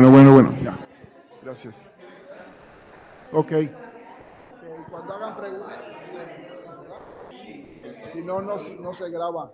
Bueno, ya. Gracias. Ok. Cuando hagan preguntas, si no, no se graba.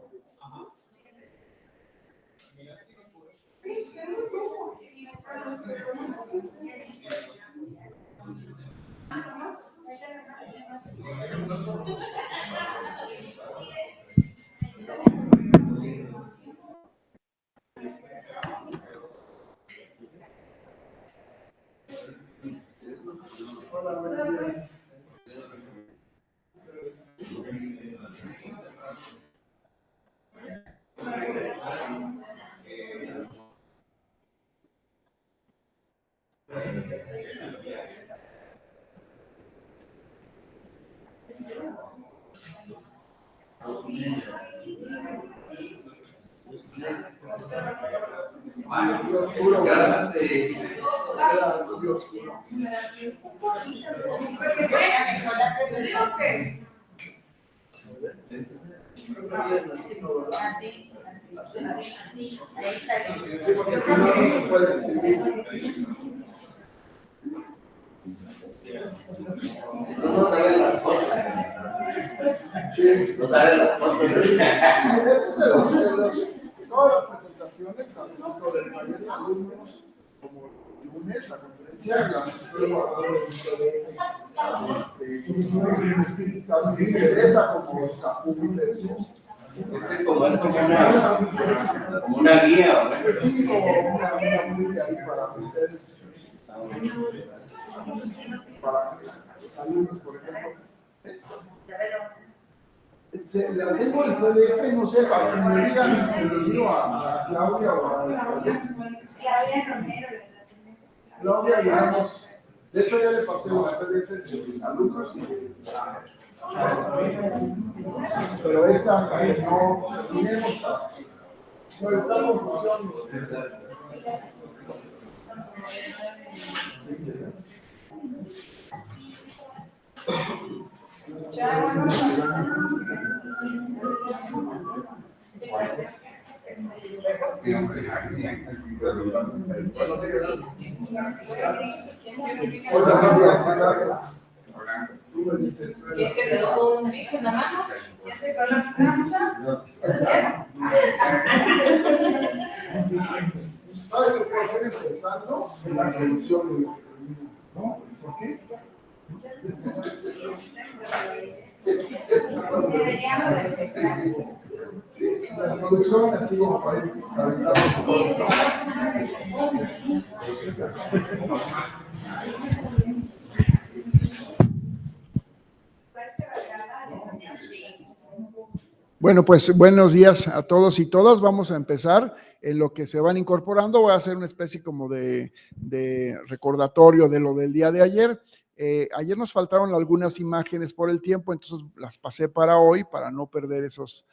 Todas las presentaciones, tanto del taller de alumnos como el lunes, la conferencia, tanto me interesa como los apuntes. Como es como una guía, ¿o pues sí, como una guía ahí para ustedes, para los alumnos, por ejemplo. La tengo el PDF, no sé, para que me digan, se lo digo a Claudia o a Isabel. Claudia, digamos, de hecho ya le pasé una PDF de alumnos, pero esta hasta que no terminemos, no está confusión. ¿Quién se quedó con un bicho en la mano? ¿Quién se quedó con la ¿Sabes qué puedo hacer empezando? La reducción, ¿no? ¿Por qué? Sí, la producción así como para ir Bueno, pues buenos días a todos y todas. Vamos a empezar. En lo que se van incorporando, voy a hacer una especie como de recordatorio de lo del día de ayer. Ayer nos faltaron algunas imágenes por el tiempo, entonces las pasé para hoy para no perder esos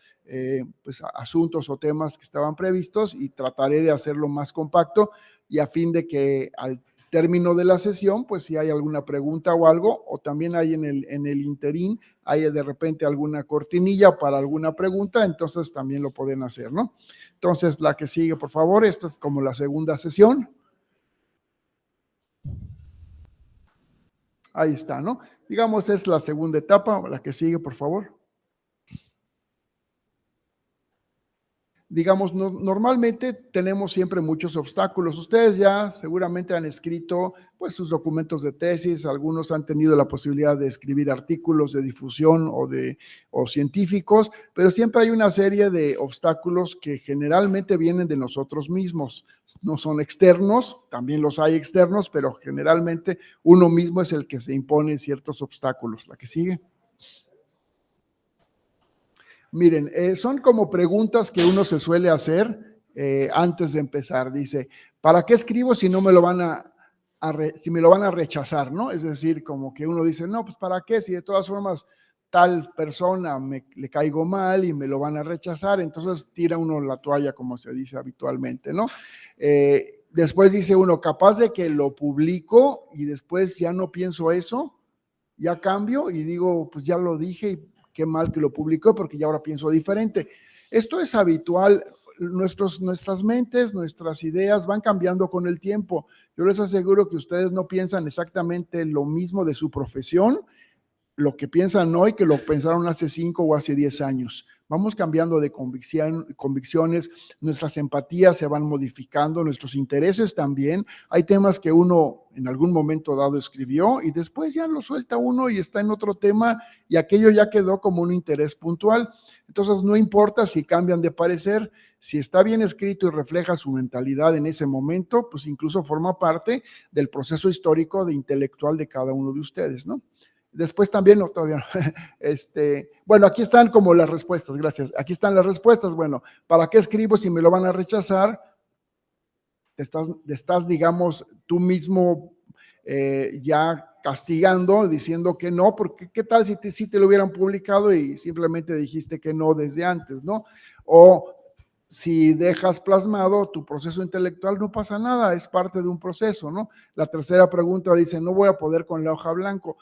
pues, asuntos o temas que estaban previstos y trataré de hacerlo más compacto y a fin de que al término de la sesión, pues si hay alguna pregunta o algo, o también hay en el interín, hay de repente alguna cortinilla para alguna pregunta, entonces también lo pueden hacer, ¿no? Entonces, la que sigue, por favor, esta es como la segunda sesión. Ahí está, ¿no? Digamos, es la segunda etapa, la que sigue, por favor. Digamos, normalmente tenemos siempre muchos obstáculos. Ustedes ya seguramente han escrito pues sus documentos de tesis, algunos han tenido la posibilidad de escribir artículos de difusión o científicos, pero siempre hay una serie de obstáculos que generalmente vienen de nosotros mismos. No son externos, también los hay externos, pero generalmente uno mismo es el que se impone ciertos obstáculos. La que sigue. Miren, son como preguntas que uno se suele hacer antes de empezar. Dice, ¿para qué escribo si no me lo van si me lo van a rechazar, ¿no? Es decir, como que uno dice, no, pues ¿para qué? Si de todas formas tal persona le caigo mal y me lo van a rechazar, entonces tira uno la toalla, como se dice habitualmente, ¿no? Después dice uno, capaz de que lo publico y después ya no pienso eso, ya cambio y digo, pues ya lo dije y qué mal que lo publicó porque ya ahora pienso diferente. Esto es habitual. nuestras mentes, nuestras ideas van cambiando con el tiempo. Yo les aseguro que ustedes no piensan exactamente lo mismo de su profesión, lo que piensan hoy que lo pensaron hace 5 o hace 10 años. Vamos cambiando de convicciones, nuestras empatías se van modificando, nuestros intereses también. Hay temas que uno en algún momento dado escribió y después ya lo suelta uno y está en otro tema y aquello ya quedó como un interés puntual. Entonces no importa si cambian de parecer, si está bien escrito y refleja su mentalidad en ese momento, pues incluso forma parte del proceso histórico de intelectual de cada uno de ustedes, ¿no? Después también, no, todavía no. Bueno, aquí están como las respuestas, gracias. Aquí están las respuestas. Bueno, ¿para qué escribo si me lo van a rechazar? Te estás digamos, tú mismo ya castigando, diciendo que no, porque ¿qué tal si te lo hubieran publicado y simplemente dijiste que no desde antes, ¿no? O si dejas plasmado tu proceso intelectual, no pasa nada, es parte de un proceso, ¿no? La tercera pregunta dice, no voy a poder con la hoja blanco.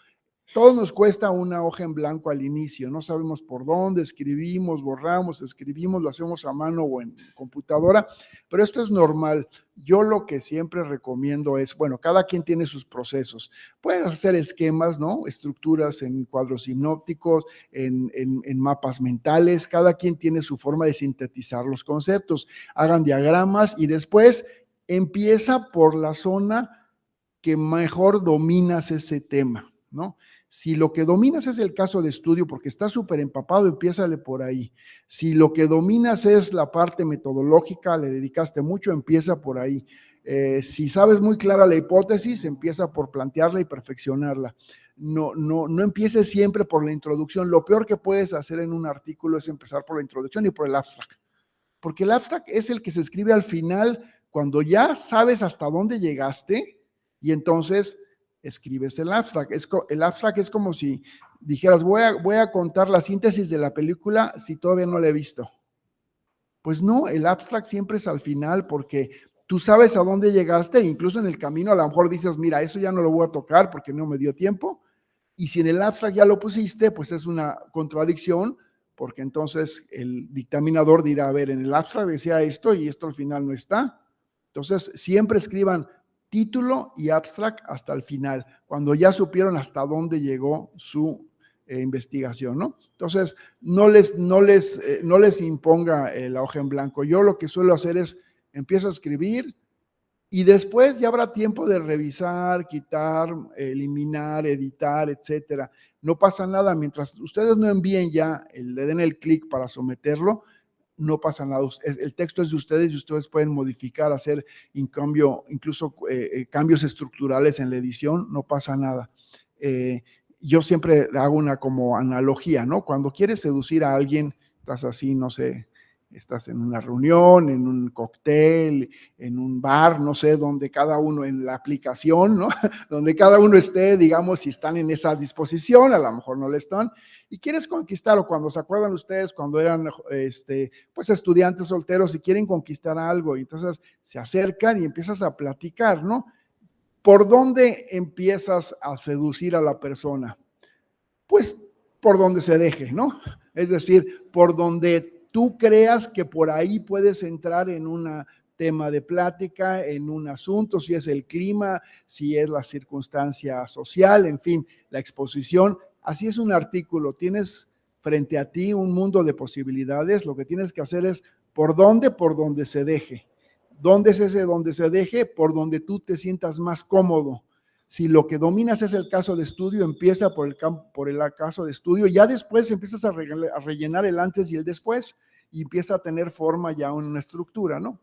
Todo nos cuesta una hoja en blanco al inicio, no sabemos por dónde, escribimos, borramos, escribimos, lo hacemos a mano o en computadora, pero esto es normal. Yo lo que siempre recomiendo es, bueno, cada quien tiene sus procesos. Pueden hacer esquemas, ¿no? Estructuras en cuadros sinópticos, en mapas mentales, cada quien tiene su forma de sintetizar los conceptos. Hagan diagramas y después empieza por la zona que mejor dominas ese tema, ¿no? Si lo que dominas es el caso de estudio porque estás súper empapado, empiézale por ahí. Si lo que dominas es la parte metodológica, le dedicaste mucho, empieza por ahí. Si sabes muy clara la hipótesis, empieza por plantearla y perfeccionarla. No empieces siempre por la introducción. Lo peor que puedes hacer en un artículo es empezar por la introducción y por el abstract. Porque el abstract es el que se escribe al final cuando ya sabes hasta dónde llegaste y entonces escribes el abstract. El abstract es como si dijeras, voy a contar la síntesis de la película si todavía no la he visto. Pues no, el abstract siempre es al final porque tú sabes a dónde llegaste, incluso en el camino a lo mejor dices, mira, eso ya no lo voy a tocar porque no me dio tiempo, y si en el abstract ya lo pusiste, pues es una contradicción, porque entonces el dictaminador dirá, a ver, en el abstract decía esto y esto al final no está. Entonces, siempre escriban título y abstract hasta el final, cuando ya supieron hasta dónde llegó su investigación, ¿no? Entonces, no les imponga la hoja en blanco. Yo lo que suelo hacer es, empiezo a escribir y después ya habrá tiempo de revisar, quitar, eliminar, editar, etcétera. No pasa nada, mientras ustedes no envíen ya, le den el clic para someterlo, no pasa nada. El texto es de ustedes y ustedes pueden modificar, hacer incluso cambios estructurales en la edición, no pasa nada. Yo siempre hago una como analogía, ¿no? Cuando quieres seducir a alguien, estás así, no sé, estás en una reunión, en un cóctel, en un bar, no sé, donde cada uno en la aplicación, ¿no? Donde cada uno esté, digamos, si están en esa disposición, a lo mejor no le están, y quieres conquistar, o cuando se acuerdan ustedes, cuando eran, pues, estudiantes solteros y quieren conquistar algo, y entonces se acercan y empiezas a platicar, ¿no? ¿Por dónde empiezas a seducir a la persona? Pues por donde se deje, ¿no? Es decir, por donde tú creas que por ahí puedes entrar en un tema de plática, en un asunto, si es el clima, si es la circunstancia social, en fin, la exposición. Así es un artículo, tienes frente a ti un mundo de posibilidades, lo que tienes que hacer es por donde se deje. ¿Dónde es ese donde se deje? Por donde tú te sientas más cómodo. Si lo que dominas es el caso de estudio, empieza por el caso de estudio, ya después empiezas a rellenar el antes y el después y empieza a tener forma ya una estructura, ¿no?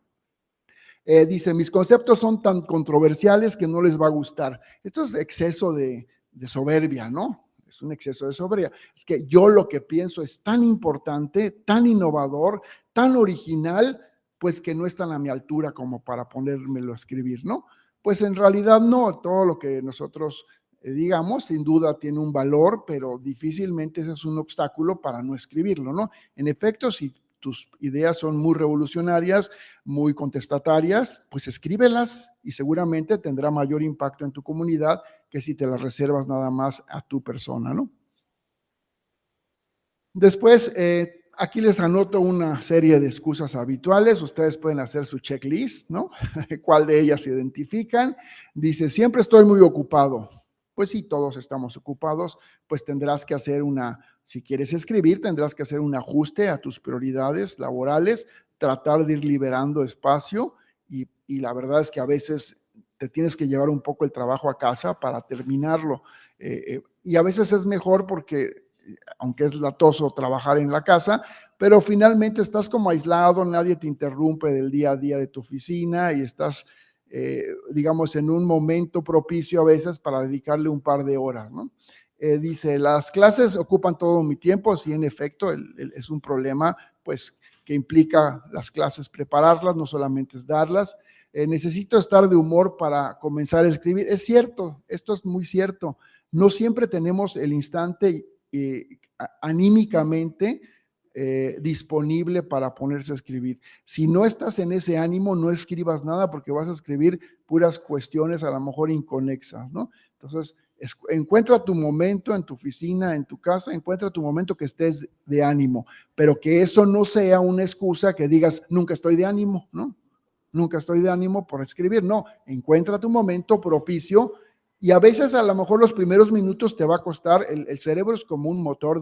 Dice, mis conceptos son tan controversiales que no les va a gustar. Esto es exceso de soberbia, ¿no? Es un exceso de soberbia. Es que yo lo que pienso es tan importante, tan innovador, tan original, pues que no están a mi altura como para ponérmelo a escribir, ¿no? Pues en realidad no, todo lo que nosotros digamos, sin duda tiene un valor, pero difícilmente ese es un obstáculo para no escribirlo, ¿no? En efecto, si tus ideas son muy revolucionarias, muy contestatarias, pues escríbelas y seguramente tendrá mayor impacto en tu comunidad que si te las reservas nada más a tu persona, ¿no? Después, Aquí les anoto una serie de excusas habituales. Ustedes pueden hacer su checklist, ¿no? ¿Cuál de ellas se identifican? Dice, siempre estoy muy ocupado. Pues sí, todos estamos ocupados, pues tendrás que hacer si quieres escribir, tendrás que hacer un ajuste a tus prioridades laborales, tratar de ir liberando espacio y la verdad es que a veces te tienes que llevar un poco el trabajo a casa para terminarlo. Y a veces es mejor porque aunque es latoso trabajar en la casa, pero finalmente estás como aislado, nadie te interrumpe del día a día de tu oficina y estás, digamos, en un momento propicio a veces para dedicarle un par de horas, ¿no? Dice, las clases ocupan todo mi tiempo, sí, en efecto, es un problema, pues, que implica las clases prepararlas, no solamente es darlas. Necesito estar de humor para comenzar a escribir. Es cierto, esto es muy cierto. No siempre tenemos el instante anímicamente disponible para ponerse a escribir. Si no estás en ese ánimo, no escribas nada porque vas a escribir puras cuestiones a lo mejor inconexas, ¿no? Entonces, encuentra tu momento en tu oficina, en tu casa, encuentra tu momento que estés de ánimo, pero que eso no sea una excusa que digas, nunca estoy de ánimo, ¿no? Nunca estoy de ánimo por escribir, no, encuentra tu momento propicio y a veces a lo mejor los primeros minutos te va a costar, el cerebro es como un motor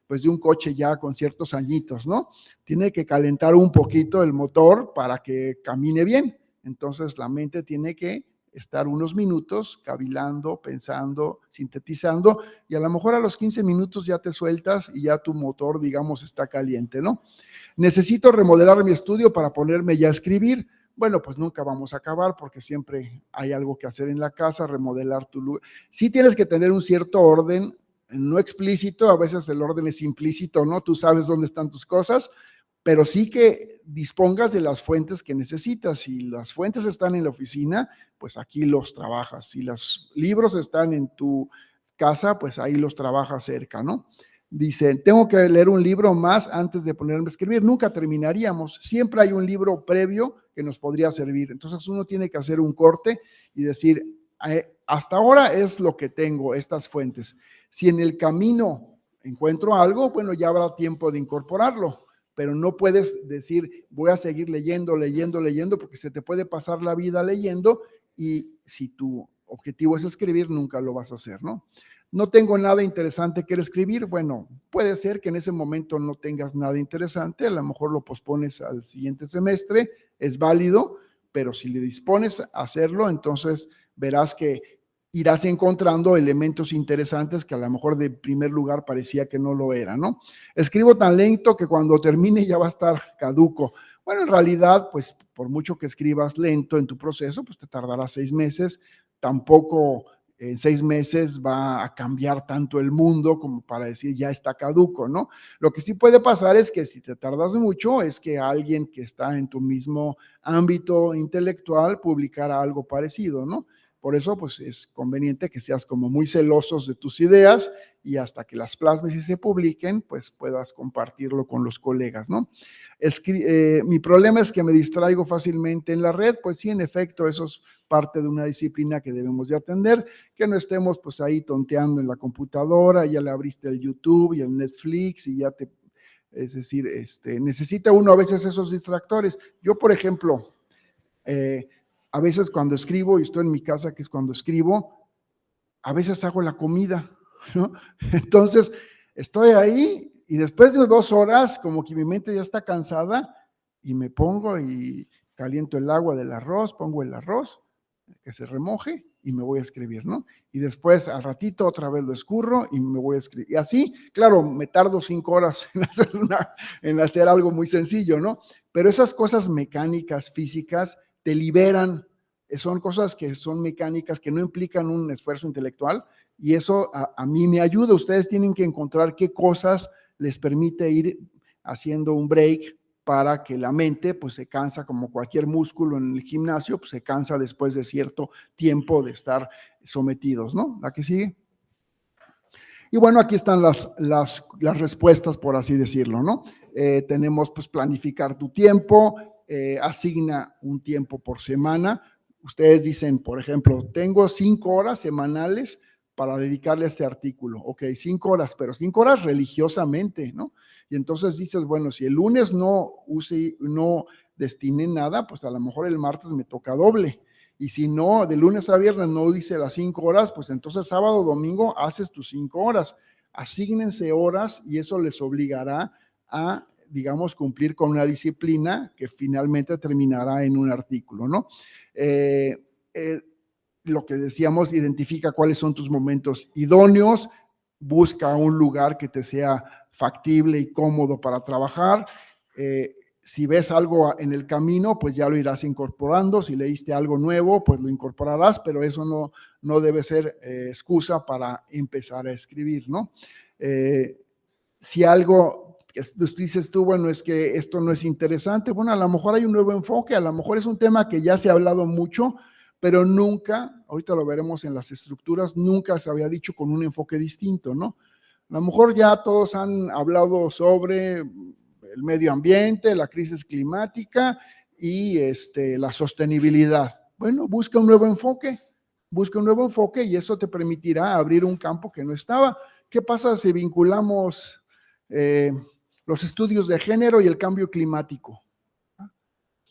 pues de un coche ya con ciertos añitos, ¿no? Tiene que calentar un poquito el motor para que camine bien, entonces la mente tiene que estar unos minutos cavilando, pensando, sintetizando y a lo mejor a los 15 minutos ya te sueltas y ya tu motor, digamos, está caliente, ¿no? Necesito remodelar mi estudio para ponerme ya a escribir. Bueno, pues nunca vamos a acabar porque siempre hay algo que hacer en la casa, remodelar tu lugar. Sí tienes que tener un cierto orden, no explícito, a veces el orden es implícito, ¿no? Tú sabes dónde están tus cosas, pero sí que dispongas de las fuentes que necesitas. Si las fuentes están en la oficina, pues aquí los trabajas. Si los libros están en tu casa, pues ahí los trabajas cerca, ¿no? Dice, tengo que leer un libro más antes de ponerme a escribir. Nunca terminaríamos. Siempre hay un libro previo que nos podría servir. Entonces uno tiene que hacer un corte y decir, hasta ahora es lo que tengo, estas fuentes. Si en el camino encuentro algo, bueno, ya habrá tiempo de incorporarlo, pero no puedes decir, voy a seguir leyendo, porque se te puede pasar la vida leyendo y si tu objetivo es escribir, nunca lo vas a hacer, ¿no? No tengo nada interesante que escribir. Bueno, puede ser que en ese momento no tengas nada interesante, a lo mejor lo pospones al siguiente semestre, es válido, pero si le dispones a hacerlo, entonces verás que irás encontrando elementos interesantes que a lo mejor de primer lugar parecía que no lo era, ¿no? Escribo tan lento que cuando termine ya va a estar caduco. Bueno, en realidad, pues por mucho que escribas lento en tu proceso, pues te tardará 6 meses, tampoco en 6 meses va a cambiar tanto el mundo como para decir ya está caduco, ¿no? Lo que sí puede pasar es que si te tardas mucho, es que alguien que está en tu mismo ámbito intelectual publicara algo parecido, ¿no? Por eso, pues es conveniente que seas como muy celosos de tus ideas y hasta que las plasmes y se publiquen, pues puedas compartirlo con los colegas, ¿no? Mi problema es que me distraigo fácilmente en la red, pues sí, en efecto, eso es parte de una disciplina que debemos de atender, que no estemos pues ahí tonteando en la computadora, ya le abriste el YouTube y el Netflix y ya es decir, necesita uno a veces esos distractores. Yo, por ejemplo, a veces cuando escribo, y estoy en mi casa, que es cuando escribo, a veces hago la comida, ¿no? Entonces, estoy ahí y después de 2 horas, como que mi mente ya está cansada y me pongo y caliento el agua del arroz, pongo el arroz, que se remoje y me voy a escribir, ¿no? Y después al ratito otra vez lo escurro y me voy a escribir. Y así, claro, me tardo 5 horas en hacer algo muy sencillo, ¿no? Pero esas cosas mecánicas, físicas, te liberan, son cosas que son mecánicas, que no implican un esfuerzo intelectual y eso a mí me ayuda. Ustedes tienen que encontrar qué cosas les permite ir haciendo un break para que la mente pues se cansa como cualquier músculo en el gimnasio, pues se cansa después de cierto tiempo de estar sometidos, ¿no? ¿La que sigue? Y bueno, aquí están las respuestas, por así decirlo, ¿no? Tenemos pues planificar tu tiempo, asigna un tiempo por semana. Ustedes dicen, por ejemplo, tengo 5 horas semanales para dedicarle a este artículo. Ok, 5 horas, pero 5 horas religiosamente, ¿no? Y entonces dices, bueno, si el lunes no destiné nada, pues a lo mejor el martes me toca doble. Y si no, de lunes a viernes no hice las 5 horas, pues entonces sábado, domingo haces tus 5 horas. Asígnense horas y eso les obligará a, digamos, cumplir con una disciplina que finalmente terminará en un artículo, ¿no? Lo que decíamos, identifica cuáles son tus momentos idóneos, busca un lugar que te sea factible y cómodo para trabajar. Si ves algo en el camino, pues ya lo irás incorporando. Si leíste algo nuevo, pues lo incorporarás, pero eso no debe ser excusa para empezar a escribir, ¿no? Si algo dices tú, bueno, es que esto no es interesante, bueno, a lo mejor hay un nuevo enfoque, a lo mejor es un tema que ya se ha hablado mucho, pero nunca, ahorita lo veremos en las estructuras, nunca se había dicho con un enfoque distinto, ¿no? A lo mejor ya todos han hablado sobre el medio ambiente, la crisis climática y la sostenibilidad. Bueno, busca un nuevo enfoque y eso te permitirá abrir un campo que no estaba. ¿Qué pasa si vinculamos los estudios de género y el cambio climático?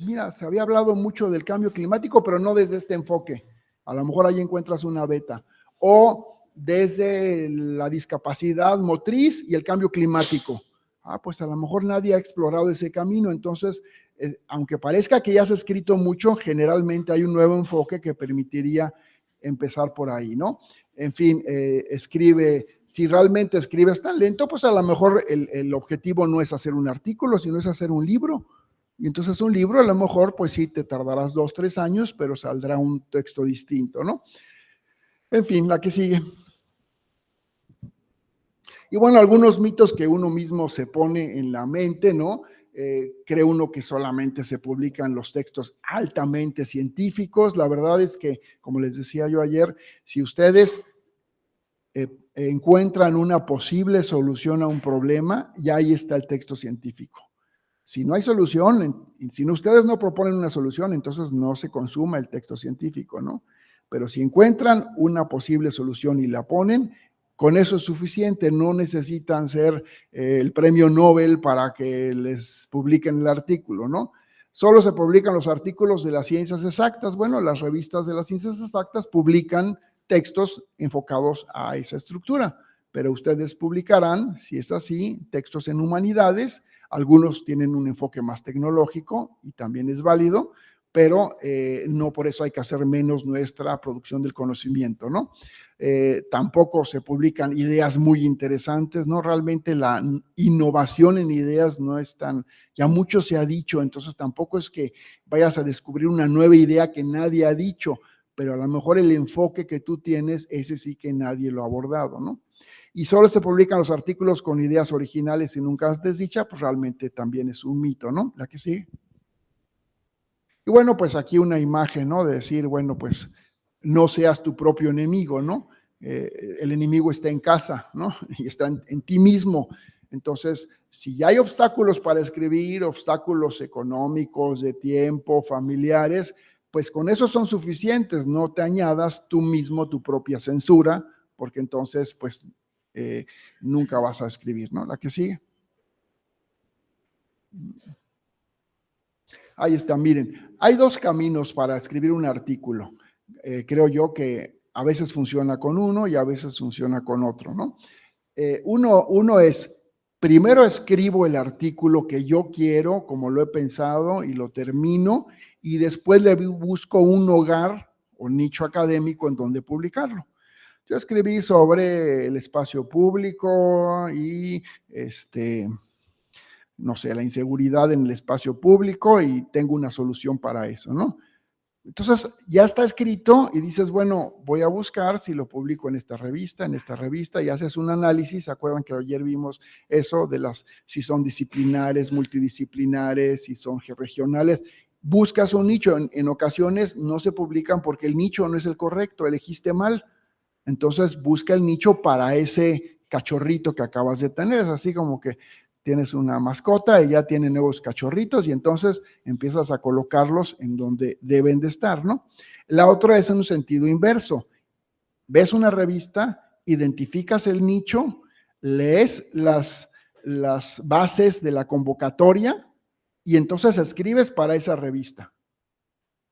Mira, se había hablado mucho del cambio climático, pero no desde este enfoque. A lo mejor ahí encuentras una beta. O desde la discapacidad motriz y el cambio climático. Pues a lo mejor nadie ha explorado ese camino. Entonces, aunque parezca que ya se ha escrito mucho, generalmente hay un nuevo enfoque que permitiría empezar por ahí, ¿no? En fin, escribe, si realmente escribes tan lento, pues a lo mejor el objetivo no es hacer un artículo, sino es hacer un libro. Y entonces un libro a lo mejor, pues sí, te tardarás 2, 3 años, pero saldrá un texto distinto, ¿no? En fin, la que sigue. Y bueno, algunos mitos que uno mismo se pone en la mente, ¿no? Cree uno que solamente se publican los textos altamente científicos. La verdad es que, como les decía yo ayer, si ustedes encuentran una posible solución a un problema, ya ahí está el texto científico. Si no hay solución, si ustedes no proponen una solución, entonces no se consuma el texto científico, ¿no? Pero si encuentran una posible solución y la ponen, con eso es suficiente, no necesitan ser el premio Nobel para que les publiquen el artículo, ¿no? Solo se publican los artículos de las ciencias exactas. Bueno, las revistas de las ciencias exactas publican textos enfocados a esa estructura, pero ustedes publicarán, si es así, textos en humanidades. Algunos tienen un enfoque más tecnológico y también es válido, pero no por eso hay que hacer menos nuestra producción del conocimiento, ¿no? Tampoco se publican ideas muy interesantes, ¿no? Realmente la innovación en ideas no es tan, ya mucho se ha dicho, entonces tampoco es que vayas a descubrir una nueva idea que nadie ha dicho, pero a lo mejor el enfoque que tú tienes, ese sí que nadie lo ha abordado, ¿no? Y solo se publican los artículos con ideas originales y nunca desdicha, pues realmente también es un mito, ¿no? La que sigue. Y bueno, pues aquí una imagen, ¿no? De decir, bueno, pues no seas tu propio enemigo, ¿no? El enemigo está en casa, ¿no? Y está en ti mismo. Entonces, si ya hay obstáculos para escribir, obstáculos económicos, de tiempo, familiares, pues con eso son suficientes. No te añadas tú mismo tu propia censura, porque entonces, pues, nunca vas a escribir, ¿no? La que sigue. Ahí está, miren, hay 2 caminos para escribir un artículo. Creo yo que a veces funciona con uno y a veces funciona con otro, ¿no? Uno es, primero escribo el artículo que yo quiero, como lo he pensado, y lo termino, y después le busco un hogar o nicho académico en donde publicarlo. Yo escribí sobre el espacio público y no sé, la inseguridad en el espacio público y tengo una solución para eso, ¿no? Entonces ya está escrito y dices, bueno, voy a buscar si lo publico en esta revista y haces un análisis. ¿Se acuerdan que ayer vimos eso de si son disciplinares, multidisciplinares, si son regionales? Buscas un nicho. En ocasiones no se publican porque el nicho no es el correcto, elegiste mal. Entonces busca el nicho para ese cachorrito que acabas de tener. Es así como que tienes una mascota y ya tiene nuevos cachorritos y entonces empiezas a colocarlos en donde deben de estar, ¿no? La otra es en un sentido inverso. ves una revista, identificas el nicho, lees las bases de la convocatoria y entonces escribes para esa revista.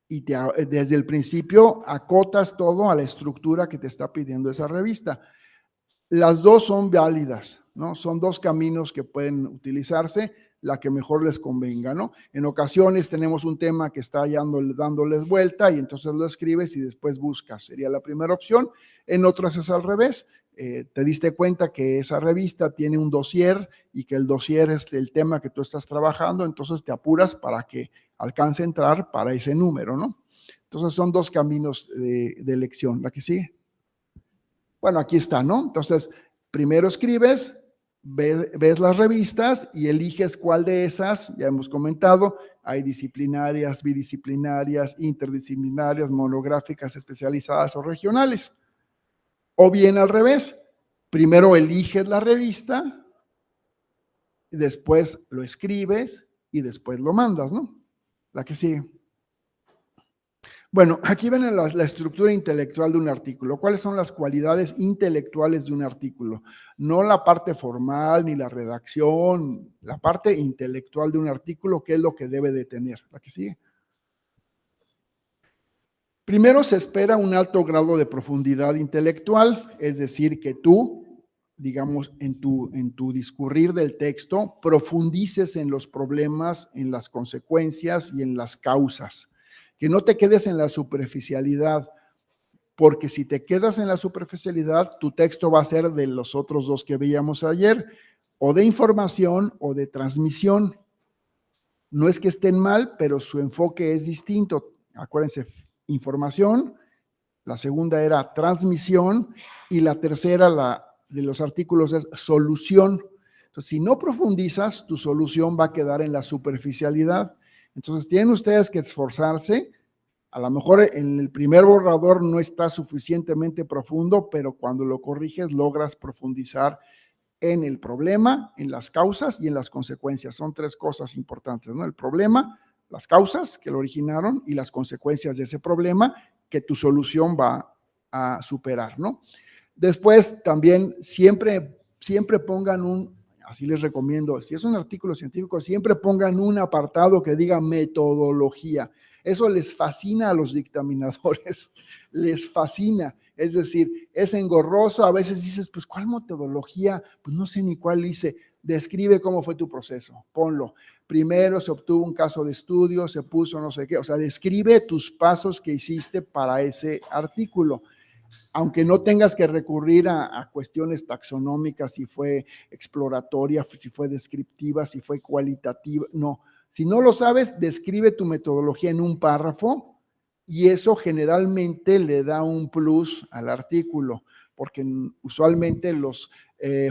Y desde el principio acotas todo a la estructura que te está pidiendo esa revista. Las dos son válidas, ¿no? Son dos caminos que pueden utilizarse, la que mejor les convenga, ¿no? En ocasiones tenemos un tema que está dándoles vuelta y entonces lo escribes y después buscas, sería la primera opción. En otras es al revés, te diste cuenta que esa revista tiene un dossier y que el dossier es el tema que tú estás trabajando, entonces te apuras para que alcance a entrar para ese número, ¿no? Entonces son dos caminos de elección. ¿La que sigue? Bueno, aquí está, ¿no? Entonces, primero escribes, ves las revistas y eliges cuál de esas, ya hemos comentado, hay disciplinarias, bidisciplinarias, interdisciplinarias, monográficas, especializadas o regionales. O bien al revés, primero eliges la revista, después lo escribes y después lo mandas, ¿no? La que sigue. Bueno, aquí ven la estructura intelectual de un artículo. ¿Cuáles son las cualidades intelectuales de un artículo? No la parte formal ni la redacción, la parte intelectual de un artículo, ¿qué es lo que debe de tener? La que sigue. Primero se espera un alto grado de profundidad intelectual, es decir, que tú, digamos, en tu discurrir del texto, profundices en los problemas, en las consecuencias y en las causas. Que no te quedes en la superficialidad, porque si te quedas en la superficialidad, tu texto va a ser de los otros dos que veíamos ayer, o de información o de transmisión. No es que estén mal, pero su enfoque es distinto. Acuérdense, información, la segunda era transmisión y la tercera, de los artículos, es solución. Entonces, si no profundizas, tu solución va a quedar en la superficialidad. Entonces, tienen ustedes que esforzarse. A lo mejor en el primer borrador no está suficientemente profundo, pero cuando lo corriges logras profundizar en el problema, en las causas y en las consecuencias. Son tres cosas importantes, ¿no? El problema, las causas que lo originaron y las consecuencias de ese problema que tu solución va a superar, ¿no? Después también siempre pongan así les recomiendo, si es un artículo científico, siempre pongan un apartado que diga metodología. Eso les fascina a los dictaminadores, les fascina. Es decir, es engorroso, a veces dices, pues, ¿cuál metodología? Pues no sé ni cuál hice. Describe cómo fue tu proceso, ponlo. Primero se obtuvo un caso de estudio, se puso no sé qué, o sea, describe tus pasos que hiciste para ese artículo. Aunque no tengas que recurrir a cuestiones taxonómicas, si fue exploratoria, si fue descriptiva, si fue cualitativa, no. Si no lo sabes, describe tu metodología en un párrafo y eso generalmente le da un plus al artículo, porque usualmente los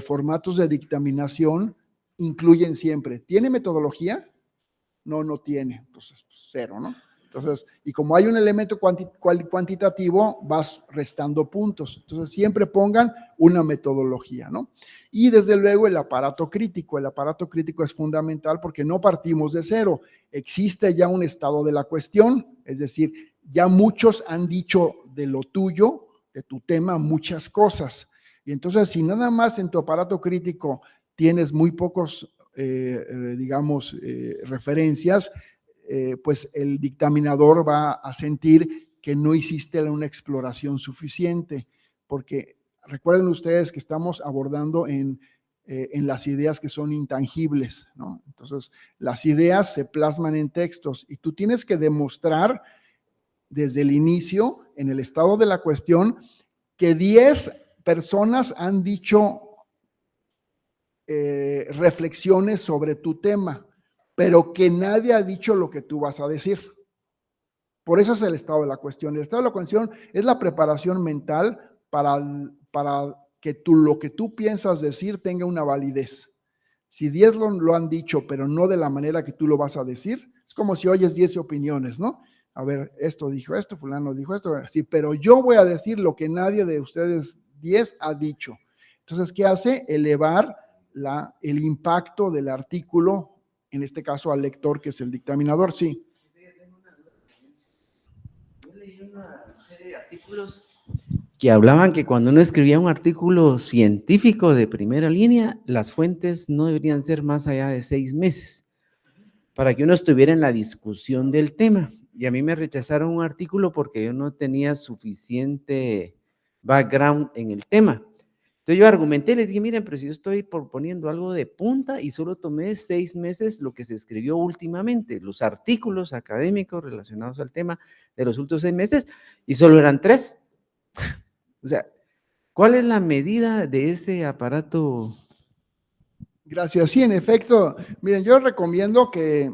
formatos de dictaminación incluyen siempre, ¿tiene metodología? No tiene, entonces cero, ¿no? Entonces, y como hay un elemento cuantitativo, vas restando puntos. Entonces, siempre pongan una metodología, ¿no? Y desde luego el aparato crítico. El aparato crítico es fundamental porque no partimos de cero. Existe ya un estado de la cuestión, es decir, ya muchos han dicho de lo tuyo, de tu tema, muchas cosas. Y entonces, si nada más en tu aparato crítico tienes muy pocos, digamos, referencias, pues el dictaminador va a sentir que no hiciste una exploración suficiente, porque recuerden ustedes que estamos abordando en las ideas que son intangibles, ¿no? Entonces, las ideas se plasman en textos y tú tienes que demostrar desde el inicio, en el estado de la cuestión, que 10 personas han dicho reflexiones sobre tu tema, pero que nadie ha dicho lo que tú vas a decir. Por eso es el estado de la cuestión. El estado de la cuestión es la preparación mental para que lo que tú piensas decir tenga una validez. Si 10 lo han dicho, pero no de la manera que tú lo vas a decir, es como si oyes 10 opiniones, ¿no? A ver, esto dijo esto, fulano dijo esto, sí, pero yo voy a decir lo que nadie de ustedes 10 ha dicho. Entonces, ¿qué hace? Elevar el impacto del artículo, en este caso al lector, que es el dictaminador, sí. Yo leí una serie de artículos que hablaban que cuando uno escribía un artículo científico de primera línea, las fuentes no deberían ser más allá de 6 meses, para que uno estuviera en la discusión del tema. Y a mí me rechazaron un artículo porque yo no tenía suficiente background en el tema. Entonces yo argumenté, les dije, miren, pero si yo estoy proponiendo algo de punta y solo tomé 6 meses lo que se escribió últimamente, los artículos académicos relacionados al tema de los últimos 6 meses, y solo eran 3. O sea, ¿cuál es la medida de ese aparato? Gracias. Sí, en efecto, miren, yo recomiendo que,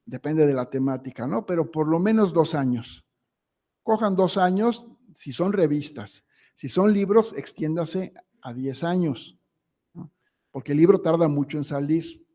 depende de la temática, ¿no? Pero por lo menos 2 años. Cojan 2 años si son revistas. Si son libros, extiéndase a 10 años, ¿no? Porque el libro tarda mucho en salir.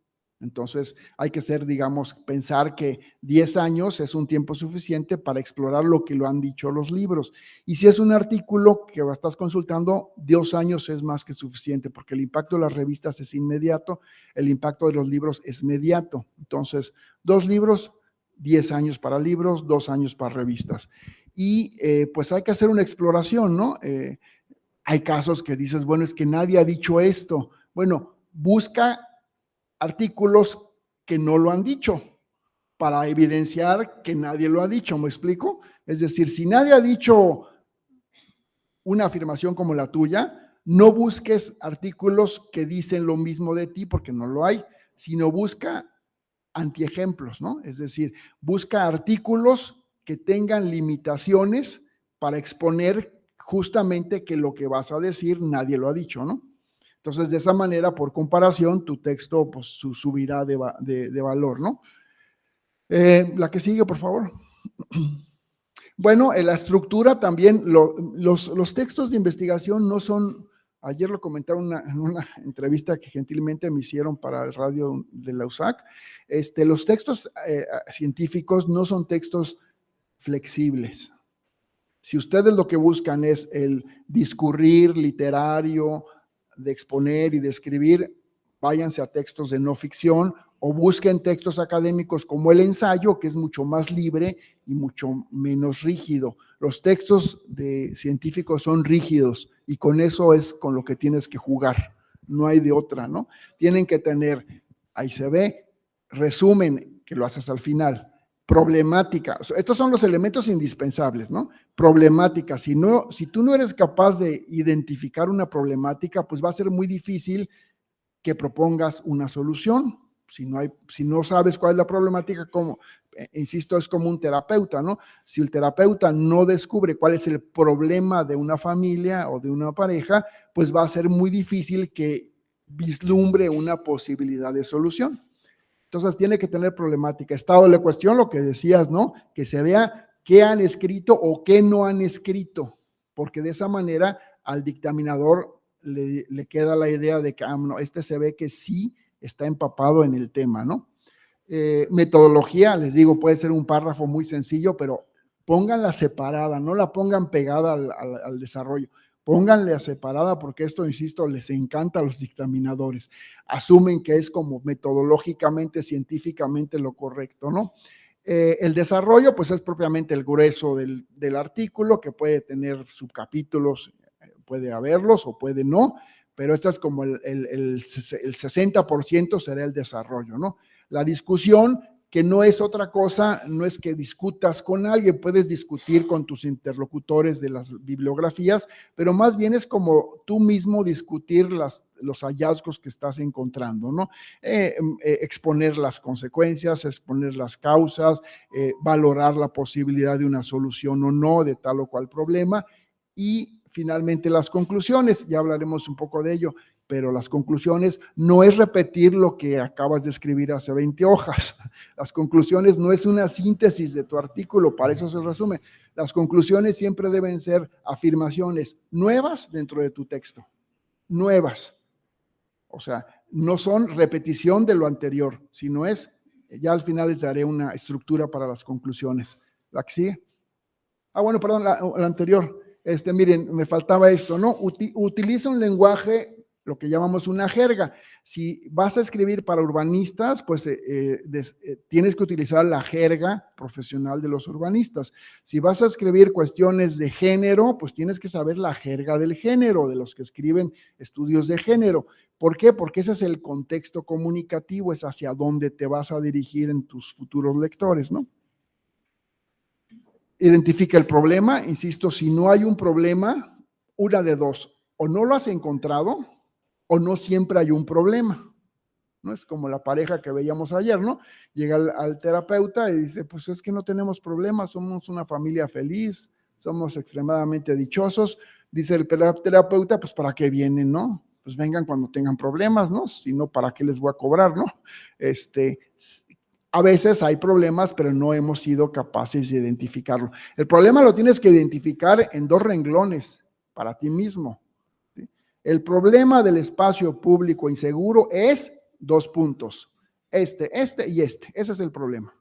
Entonces hay que digamos, pensar que 10 años es un tiempo suficiente para explorar lo que lo han dicho los libros. Y si es un artículo que estás consultando, 2 años es más que suficiente, porque el impacto de las revistas es inmediato, el impacto de los libros es mediato. Entonces, 2 libros, 10 años para libros, 2 años para revistas. Y pues hay que hacer una exploración, ¿no? Hay casos que dices, bueno, es que nadie ha dicho esto. Bueno, busca artículos que no lo han dicho para evidenciar que nadie lo ha dicho, ¿me explico? Es decir, si nadie ha dicho una afirmación como la tuya, no busques artículos que dicen lo mismo de ti porque no lo hay, sino busca antiejemplos, ¿no? Es decir, busca artículos que tengan limitaciones para exponer justamente que lo que vas a decir nadie lo ha dicho, ¿no? Entonces, de esa manera, por comparación, tu texto pues, subirá de valor, ¿no? La que sigue, por favor. Bueno, en la estructura también, los textos de investigación no son, ayer lo comentaron en una entrevista que gentilmente me hicieron para el radio de la USAC, los textos científicos no son textos flexibles. Si ustedes lo que buscan es el discurrir literario, de exponer y de escribir, váyanse a textos de no ficción o busquen textos académicos como el ensayo, que es mucho más libre y mucho menos rígido. Los textos de científicos son rígidos y con eso es con lo que tienes que jugar, no hay de otra, ¿no? Tienen que tener, ahí se ve, resumen, que lo haces al final, problemática, estos son los elementos indispensables, ¿no? Problemática, si tú no eres capaz de identificar una problemática, pues va a ser muy difícil que propongas una solución. Si no sabes cuál es la problemática, insisto, es como un terapeuta, ¿no? Si el terapeuta no descubre cuál es el problema de una familia o de una pareja, pues va a ser muy difícil que vislumbre una posibilidad de solución. Entonces tiene que tener problemática. Estado de la cuestión, lo que decías, ¿no? Que se vea qué han escrito o qué no han escrito, porque de esa manera al dictaminador le queda la idea de que, no, se ve que sí está empapado en el tema, ¿no? Metodología, les digo, puede ser un párrafo muy sencillo, pero pónganla separada, no la pongan pegada al desarrollo. Pónganle a separada porque esto, insisto, les encanta a los dictaminadores. Asumen que es como metodológicamente, científicamente lo correcto, ¿no? El desarrollo, pues es propiamente el grueso del artículo, que puede tener subcapítulos, puede haberlos o puede no, pero este es como el 60% será el desarrollo, ¿no? La discusión, que no es otra cosa, no es que discutas con alguien, puedes discutir con tus interlocutores de las bibliografías, pero más bien es como tú mismo discutir los hallazgos que estás encontrando, ¿no? Exponer las consecuencias, exponer las causas, valorar la posibilidad de una solución o no de tal o cual problema y finalmente las conclusiones, ya hablaremos un poco de ello, pero las conclusiones no es repetir lo que acabas de escribir hace 20 hojas. Las conclusiones no es una síntesis de tu artículo, para eso se resume. Las conclusiones siempre deben ser afirmaciones nuevas dentro de tu texto, nuevas. O sea, no son repetición de lo anterior, sino ya al final les daré una estructura para las conclusiones. ¿La que sigue? Bueno, perdón, la anterior. Miren, me faltaba esto, ¿no? Utiliza un lenguaje lo que llamamos una jerga. Si vas a escribir para urbanistas, pues tienes que utilizar la jerga profesional de los urbanistas. Si vas a escribir cuestiones de género, pues tienes que saber la jerga del género, de los que escriben estudios de género. ¿Por qué? Porque ese es el contexto comunicativo, es hacia dónde te vas a dirigir en tus futuros lectores, ¿no? Identifica el problema, insisto, si no hay un problema, una de dos, o no lo has encontrado, o no siempre hay un problema, ¿no? Es como la pareja que veíamos ayer, ¿no? Llega al terapeuta y dice, pues es que no tenemos problemas, somos una familia feliz, somos extremadamente dichosos. Dice el terapeuta, pues ¿para qué vienen, no? Pues vengan cuando tengan problemas, ¿no? Si no, ¿para qué les voy a cobrar, no? A veces hay problemas, pero no hemos sido capaces de identificarlo. El problema lo tienes que identificar en 2 renglones para ti mismo. El problema del espacio público inseguro es 2 puntos, este y este, ese es el problema.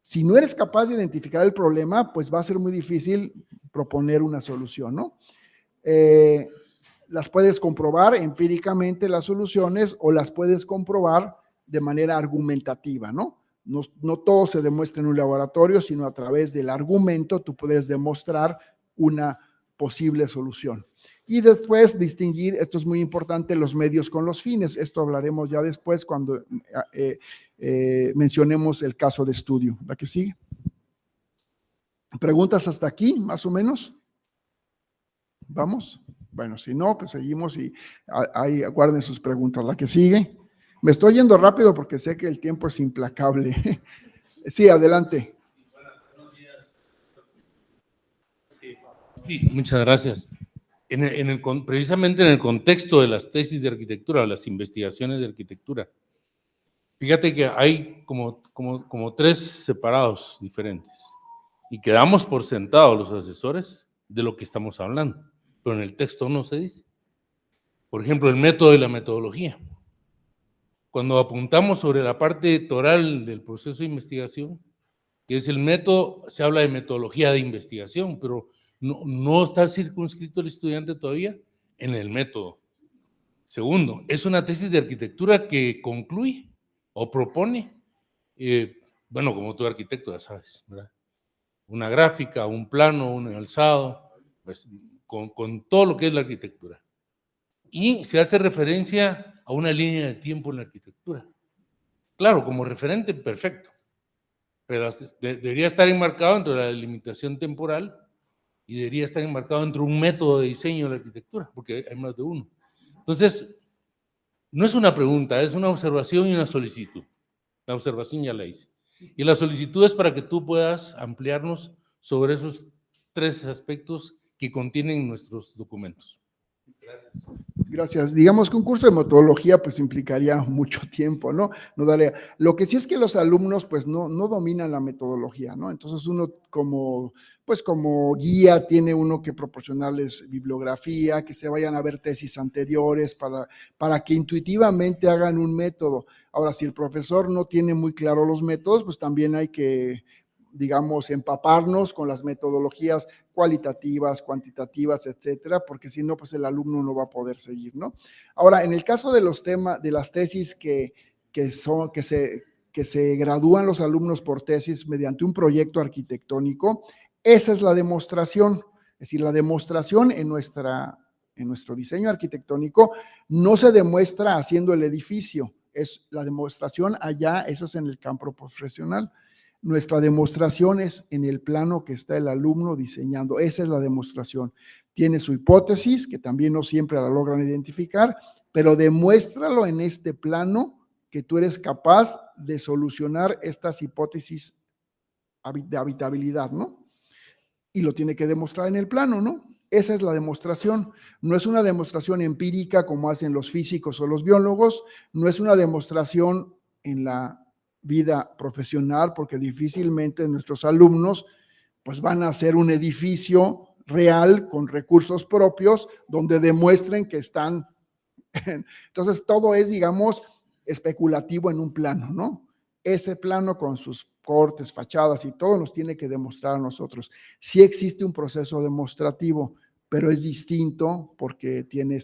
Si no eres capaz de identificar el problema, pues va a ser muy difícil proponer una solución, ¿no? Las puedes comprobar empíricamente las soluciones o las puedes comprobar de manera argumentativa, ¿no? No todo se demuestra en un laboratorio, sino a través del argumento tú puedes demostrar una posible solución. Y después distinguir, esto es muy importante, los medios con los fines. Esto hablaremos ya después cuando mencionemos el caso de estudio. ¿La que sigue? ¿Preguntas hasta aquí, más o menos? ¿Vamos? Bueno, si no, pues seguimos y ahí guarden sus preguntas. ¿La que sigue? Me estoy yendo rápido porque sé que el tiempo es implacable. Sí, adelante. Sí, muchas gracias. Precisamente en el contexto de las tesis de arquitectura, las investigaciones de arquitectura, fíjate que hay como 3 separados diferentes y quedamos por sentados los asesores de lo que estamos hablando, pero en el texto no se dice. Por ejemplo, el método y la metodología. Cuando apuntamos sobre la parte toral del proceso de investigación, que es el método, se habla de metodología de investigación, pero no está circunscrito el estudiante todavía en el método. Segundo, es una tesis de arquitectura que concluye o propone, bueno, como todo arquitecto ya sabes, ¿verdad? Una gráfica, un plano, un alzado, pues, con todo lo que es la arquitectura. Y se hace referencia a una línea de tiempo en la arquitectura. Claro, como referente, perfecto, pero debería estar enmarcado dentro de la delimitación temporal y debería estar enmarcado dentro de un método de diseño de la arquitectura, porque hay más de uno. Entonces, no es una pregunta, es una observación y una solicitud. La observación ya la hice. Y la solicitud es para que tú puedas ampliarnos sobre esos 3 aspectos que contienen nuestros documentos. Gracias. Gracias. Digamos que un curso de metodología pues implicaría mucho tiempo, ¿no? Lo que sí es que los alumnos pues no dominan la metodología, ¿no? Entonces uno como guía tiene uno que proporcionarles bibliografía, que se vayan a ver tesis anteriores para que intuitivamente hagan un método. Ahora, si el profesor no tiene muy claro los métodos, pues también hay que, digamos, empaparnos con las metodologías cualitativas, cuantitativas, etcétera, porque si no, pues el alumno no va a poder seguir, ¿no? Ahora, en el caso de los temas, de las tesis que se gradúan los alumnos por tesis mediante un proyecto arquitectónico, esa es la demostración. Es decir, la demostración en nuestro diseño arquitectónico no se demuestra haciendo el edificio, es la demostración allá, eso es en el campo profesional. Nuestra demostración es en el plano que está el alumno diseñando, esa es la demostración. Tiene su hipótesis, que también no siempre la logran identificar, pero demuéstralo en este plano que tú eres capaz de solucionar estas hipótesis de habitabilidad, ¿no? Y lo tiene que demostrar en el plano, ¿no? Esa es la demostración. No es una demostración empírica como hacen los físicos o los biólogos, no es una demostración en la vida profesional, porque difícilmente nuestros alumnos pues van a hacer un edificio real con recursos propios donde demuestren que están. Entonces todo es, digamos, especulativo en un plano, ¿no? Ese plano con sus cortes, fachadas y todo nos tiene que demostrar a nosotros. Sí existe un proceso demostrativo, pero es distinto porque tiene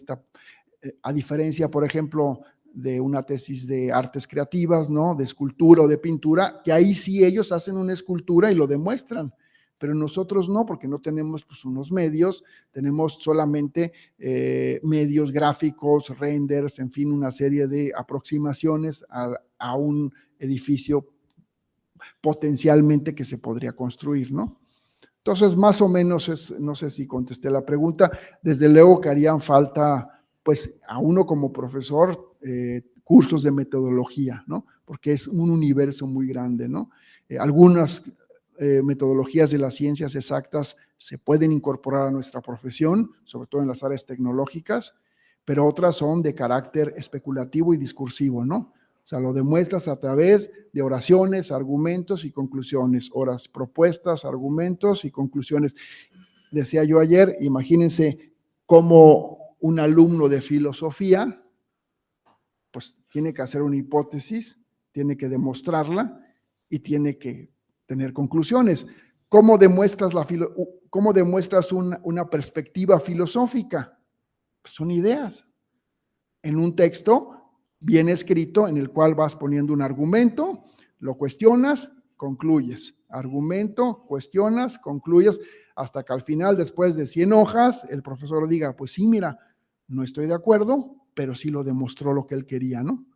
A diferencia, por ejemplo, de una tesis de artes creativas, ¿no? De escultura o de pintura, que ahí sí ellos hacen una escultura y lo demuestran, pero nosotros no, porque no tenemos pues unos medios, tenemos solamente medios gráficos, renders, en fin, una serie de aproximaciones a un edificio potencialmente que se podría construir, ¿no? Entonces, más o menos, no sé si contesté la pregunta, desde luego que harían falta, pues, a uno como profesor, cursos de metodología, ¿no? Porque es un universo muy grande, ¿no? Algunas metodologías de las ciencias exactas se pueden incorporar a nuestra profesión, sobre todo en las áreas tecnológicas, pero otras son de carácter especulativo y discursivo, ¿no? O sea, lo demuestras a través de oraciones, argumentos y conclusiones, propuestas, argumentos y conclusiones. Decía yo ayer, imagínense cómo un alumno de filosofía, pues tiene que hacer una hipótesis, tiene que demostrarla y tiene que tener conclusiones. ¿Cómo demuestras una perspectiva filosófica? Pues son ideas. En un texto bien escrito en el cual vas poniendo un argumento, lo cuestionas, concluyes. Argumento, cuestionas, concluyes, hasta que al final, después de 100 hojas, el profesor diga, pues sí, mira, no estoy de acuerdo, pero sí lo demostró lo que él quería, ¿no?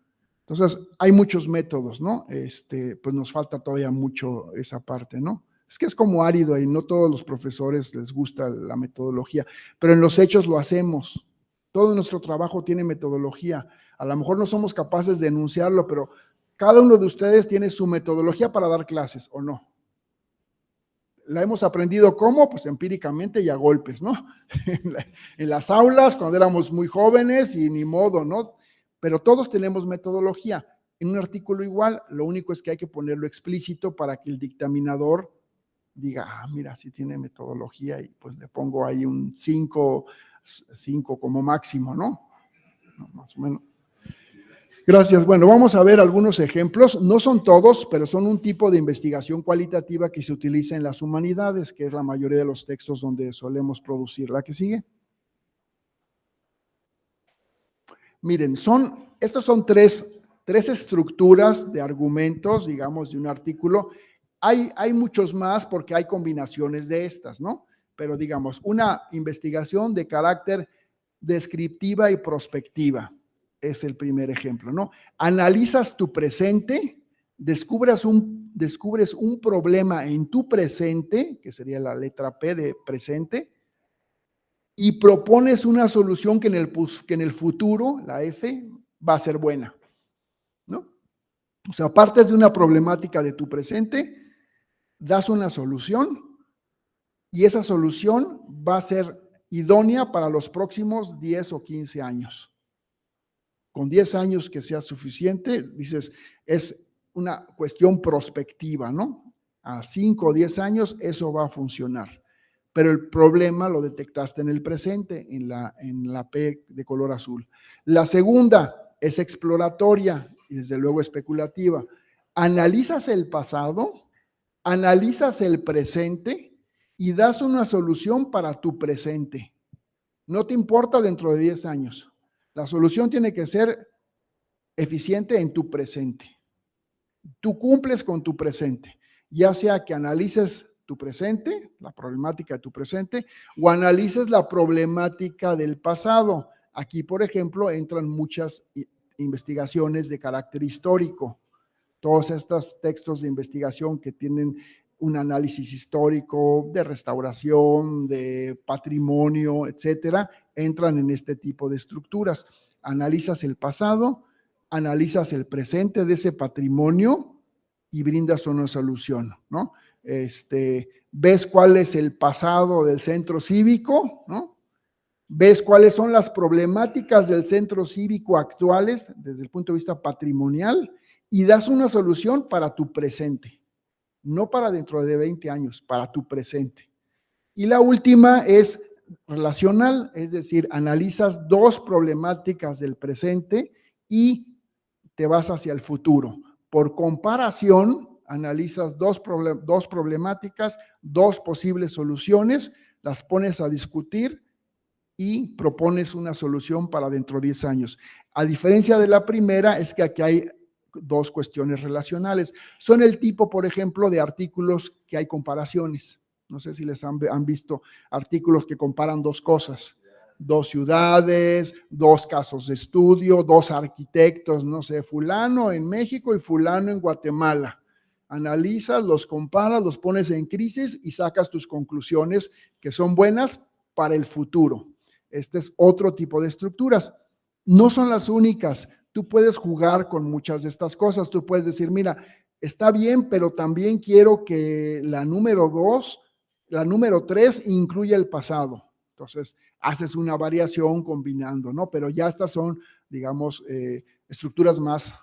Entonces, hay muchos métodos, ¿no? Pues nos falta todavía mucho esa parte, ¿no? Es que es como árido y no todos los profesores les gusta la metodología, pero en los hechos lo hacemos. Todo nuestro trabajo tiene metodología. A lo mejor no somos capaces de enunciarlo, pero cada uno de ustedes tiene su metodología para dar clases, ¿o no? La hemos aprendido ¿cómo? Pues empíricamente y a golpes, ¿no? En las aulas, cuando éramos muy jóvenes y ni modo, ¿no? Pero todos tenemos metodología. En un artículo igual, lo único es que hay que ponerlo explícito para que el dictaminador diga, mira, sí tiene metodología y pues le pongo ahí un 5 como máximo, ¿no? Más o menos. Gracias. Bueno, vamos a ver algunos ejemplos. No son todos, pero son un tipo de investigación cualitativa que se utiliza en las humanidades, que es la mayoría de los textos donde solemos producir. ¿La que sigue? Miren, estos son tres estructuras de argumentos, digamos, de un artículo. Hay muchos más porque hay combinaciones de estas, ¿no? Pero digamos, una investigación de carácter descriptiva y prospectiva. Es el primer ejemplo, ¿no? Analizas tu presente, descubres un problema en tu presente, que sería la letra P de presente, y propones una solución que en el futuro, la F, va a ser buena, ¿no? O sea, partes de una problemática de tu presente, das una solución, y esa solución va a ser idónea para los próximos 10 o 15 años. Con 10 años que sea suficiente, dices, es una cuestión prospectiva, ¿no? A 5 o 10 años eso va a funcionar. Pero el problema lo detectaste en el presente, en la P de color azul. La segunda es exploratoria y desde luego especulativa. Analizas el pasado, analizas el presente y das una solución para tu presente. No te importa dentro de 10 años. La solución tiene que ser eficiente en tu presente. Tú cumples con tu presente, ya sea que analices tu presente, la problemática de tu presente, o analices la problemática del pasado. Aquí, por ejemplo, entran muchas investigaciones de carácter histórico. Todos estos textos de investigación que tienen un análisis histórico de restauración, de patrimonio, etcétera, entran en este tipo de estructuras. Analizas el pasado, analizas el presente de ese patrimonio y brindas una solución, ¿no? Ves cuál es el pasado del centro cívico, ¿no? Ves cuáles son las problemáticas del centro cívico actuales desde el punto de vista patrimonial y das una solución para tu presente. No para dentro de 20 años, para tu presente. Y la última es relacional, es decir, analizas dos problemáticas del presente y te vas hacia el futuro. Por comparación, analizas dos problemáticas, dos posibles soluciones, las pones a discutir y propones una solución para dentro de 10 años. A diferencia de la primera, es que aquí hay dos cuestiones relacionales. Son el tipo, por ejemplo, de artículos que hay comparaciones. No sé si les han visto artículos que comparan dos cosas, dos ciudades, dos casos de estudio, dos arquitectos, no sé, fulano en México y fulano en Guatemala. Analizas, los comparas, los pones en crisis y sacas tus conclusiones que son buenas para el futuro. Este es otro tipo de estructuras. No son las únicas. Tú puedes jugar con muchas de estas cosas. Tú puedes decir, mira, está bien, pero también quiero que la número 2, la número 3 incluya el pasado. Entonces, haces una variación combinando, ¿no? Pero ya estas son, digamos, estructuras más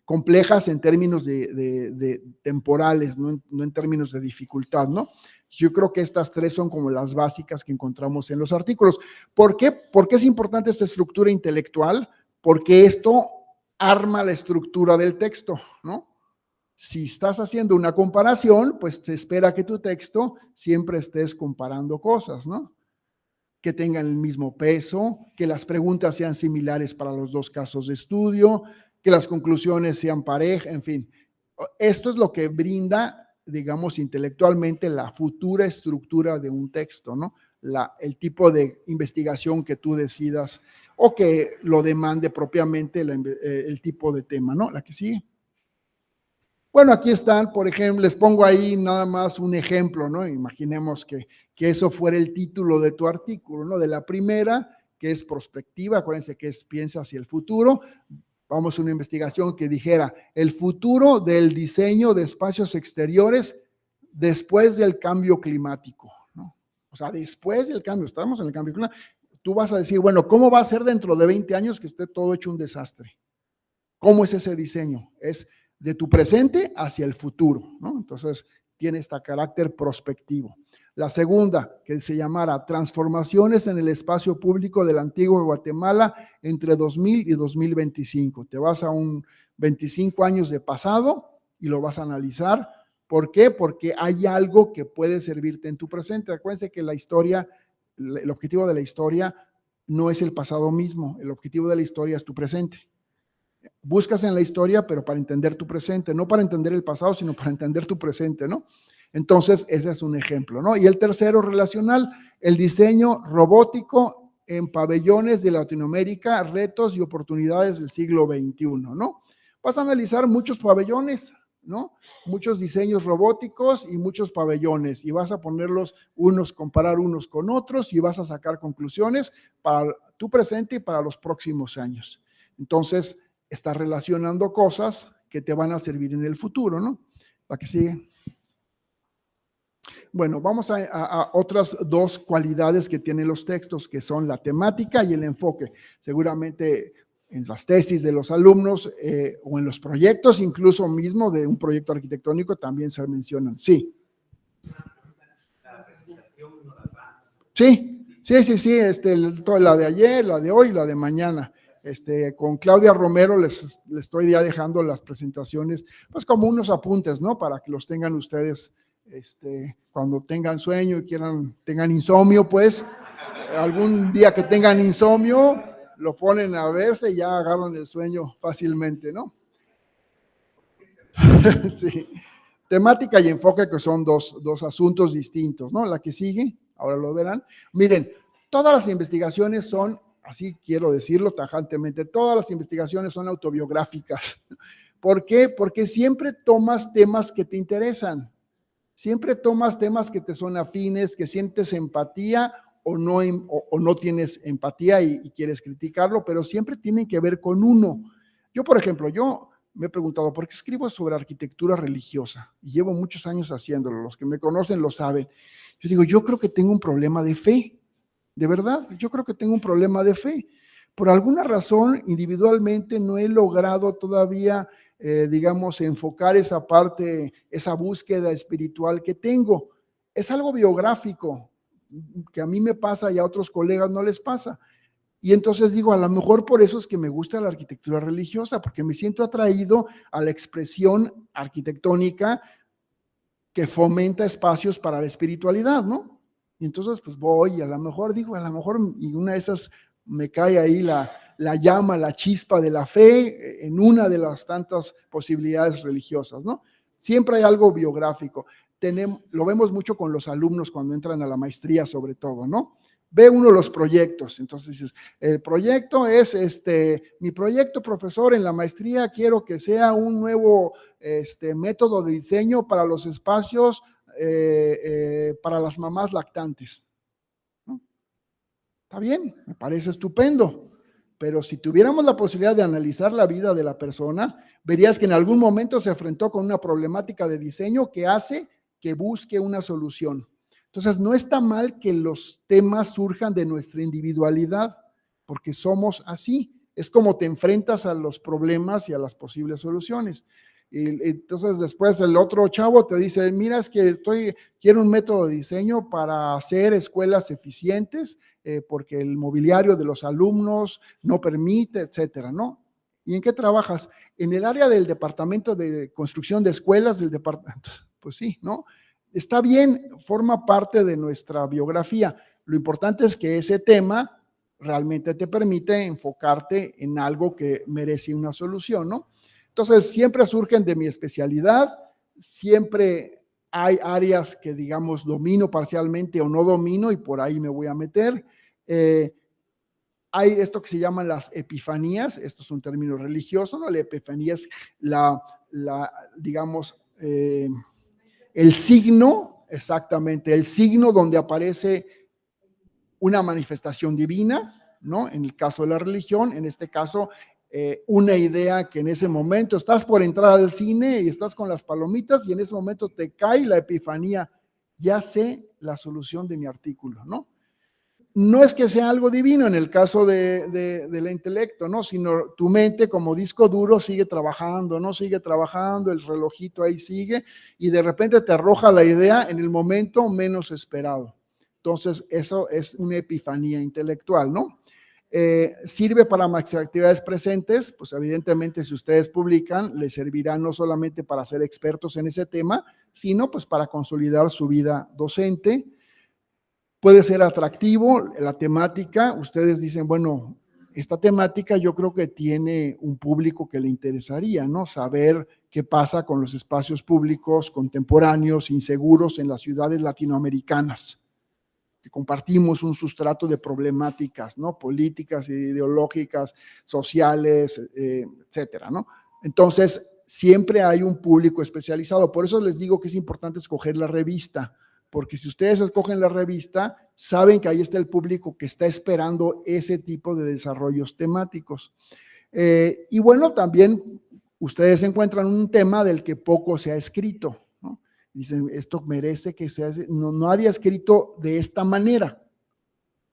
complejas en términos de temporales, no en términos de dificultad, ¿no? Yo creo que estas tres son como las básicas que encontramos en los artículos. ¿Por qué? ¿Por qué es importante esta estructura intelectual? Porque esto arma la estructura del texto, ¿no? Si estás haciendo una comparación, pues se espera que tu texto siempre estés comparando cosas, ¿no? Que tengan el mismo peso, que las preguntas sean similares para los dos casos de estudio, que las conclusiones sean parejas, en fin. Esto es lo que brinda, digamos, intelectualmente la futura estructura de un texto, ¿no? El tipo de investigación que tú decidas o que lo demande propiamente el tipo de tema, ¿no? La que sigue. Bueno, aquí están, por ejemplo, les pongo ahí nada más un ejemplo, ¿no? Imaginemos que eso fuera el título de tu artículo, ¿no? De la primera, que es prospectiva, acuérdense que es piensa hacia el futuro. Vamos a una investigación que dijera el futuro del diseño de espacios exteriores después del cambio climático, ¿no? O sea, después del cambio, estamos en el cambio climático. Tú vas a decir, bueno, ¿cómo va a ser dentro de 20 años que esté todo hecho un desastre? ¿Cómo es ese diseño? Es de tu presente hacia el futuro, ¿no? Entonces, tiene este carácter prospectivo. La segunda, que se llamara Transformaciones en el espacio público del antiguo Guatemala entre 2000 y 2025. Te vas a un 25 años de pasado y lo vas a analizar. ¿Por qué? Porque hay algo que puede servirte en tu presente. Acuérdense que la historia, el objetivo de la historia no es el pasado mismo, el objetivo de la historia es tu presente. Buscas en la historia, pero para entender tu presente, no para entender el pasado, sino para entender tu presente, ¿no? Entonces, ese es un ejemplo, ¿no? Y el tercero relacional, el diseño robótico en pabellones de Latinoamérica, retos y oportunidades del siglo XXI, ¿no? Vas a analizar muchos pabellones, ¿no? Muchos diseños robóticos y muchos pabellones, y vas a ponerlos comparar unos con otros, y vas a sacar conclusiones para tu presente y para los próximos años. Entonces, estás relacionando cosas que te van a servir en el futuro, ¿no? La que sigue. Bueno, vamos a otras dos cualidades que tienen los textos, que son la temática y el enfoque. Seguramente en las tesis de los alumnos o en los proyectos, incluso mismo de un proyecto arquitectónico, también se mencionan. Sí. Sí, la de ayer, la de hoy, la de mañana. Con Claudia Romero les estoy ya dejando las presentaciones, pues como unos apuntes, ¿no? Para que los tengan ustedes, cuando tengan sueño y tengan insomnio, pues, algún día que tengan insomnio, lo ponen a verse y ya agarran el sueño fácilmente, ¿no? Sí. Temática y enfoque, que son dos asuntos distintos, ¿no? La que sigue, ahora lo verán. Miren, todas las investigaciones son, así quiero decirlo tajantemente, todas las investigaciones son autobiográficas. ¿Por qué? Porque siempre tomas temas que te interesan, siempre tomas temas que te son afines, que sientes empatía o no tienes empatía y quieres criticarlo, pero siempre tienen que ver con uno. Yo, por ejemplo, me he preguntado, ¿por qué escribo sobre arquitectura religiosa? Y llevo muchos años haciéndolo, los que me conocen lo saben. Yo digo, yo creo que tengo un problema de fe. De verdad, yo creo que tengo un problema de fe. Por alguna razón, individualmente no he logrado todavía, digamos, enfocar esa parte, esa búsqueda espiritual que tengo. Es algo biográfico, que a mí me pasa y a otros colegas no les pasa. Y entonces digo, a lo mejor por eso es que me gusta la arquitectura religiosa, porque me siento atraído a la expresión arquitectónica que fomenta espacios para la espiritualidad, ¿no? Y entonces pues voy y a lo mejor digo, a lo mejor y una de esas me cae ahí la llama, la chispa de la fe en una de las tantas posibilidades religiosas, ¿no? Siempre hay algo biográfico. Lo vemos mucho con los alumnos cuando entran a la maestría sobre todo, ¿no? Ve uno los proyectos, entonces dices, el proyecto es mi proyecto, profesor, en la maestría quiero que sea un nuevo método de diseño para los espacios para las mamás lactantes, ¿no? Está bien, me parece estupendo, pero si tuviéramos la posibilidad de analizar la vida de la persona, verías que en algún momento se enfrentó con una problemática de diseño que hace que busque una solución. Entonces, no está mal que los temas surjan de nuestra individualidad, porque somos así. Es como te enfrentas a los problemas y a las posibles soluciones. Y entonces, después el otro chavo te dice, mira, es que quiero un método de diseño para hacer escuelas eficientes, porque el mobiliario de los alumnos no permite, etcétera, ¿no? ¿Y en qué trabajas? En el área del departamento de construcción de escuelas, del departamento, pues sí, ¿no? Está bien, forma parte de nuestra biografía. Lo importante es que ese tema realmente te permite enfocarte en algo que merece una solución, ¿no? Entonces, siempre surgen de mi especialidad, siempre hay áreas que, digamos, domino parcialmente o no domino y por ahí me voy a meter. Hay esto que se llaman las epifanías, esto es un término religioso, ¿no? La epifanía es digamos, el signo, exactamente, el signo donde aparece una manifestación divina, ¿no? En el caso de la religión, en este caso, una idea que en ese momento estás por entrar al cine y estás con las palomitas y en ese momento te cae la epifanía, ya sé la solución de mi artículo, ¿no? No es que sea algo divino en el caso del intelecto, ¿no? Sino tu mente como disco duro sigue trabajando, ¿no? Sigue trabajando, el relojito ahí sigue y de repente te arroja la idea en el momento menos esperado. Entonces, eso es una epifanía intelectual, ¿no? Sirve para más actividades presentes, pues evidentemente si ustedes publican, les servirá no solamente para ser expertos en ese tema, sino pues para consolidar su vida docente. Puede ser atractivo la temática, ustedes dicen, bueno, esta temática yo creo que tiene un público que le interesaría, ¿no? Saber qué pasa con los espacios públicos contemporáneos, inseguros en las ciudades latinoamericanas, que compartimos un sustrato de problemáticas, ¿no? Políticas, ideológicas, sociales, etcétera, ¿no? Entonces, siempre hay un público especializado, por eso les digo que es importante escoger la revista, porque si ustedes escogen la revista, saben que ahí está el público que está esperando ese tipo de desarrollos temáticos. Y bueno, también ustedes encuentran un tema del que poco se ha escrito, ¿no? Dicen, esto merece que sea, nadie ha escrito de esta manera.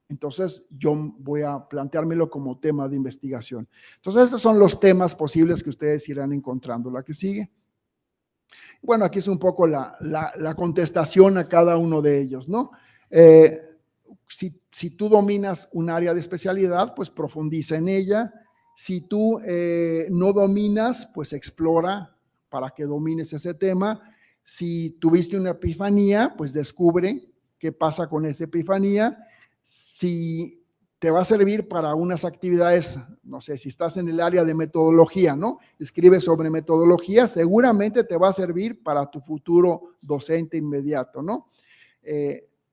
Entonces, yo voy a planteármelo como tema de investigación. Entonces, estos son los temas posibles que ustedes irán encontrando. La que sigue. Bueno, aquí es un poco la contestación a cada uno de ellos, ¿no? Si tú dominas un área de especialidad, pues profundiza en ella. Si tú no dominas, pues explora para que domines ese tema. Si tuviste una epifanía, pues descubre qué pasa con esa epifanía. Si te va a servir para unas actividades, no sé, si estás en el área de metodología, ¿no? Escribes sobre metodología, seguramente te va a servir para tu futuro docente inmediato, ¿no?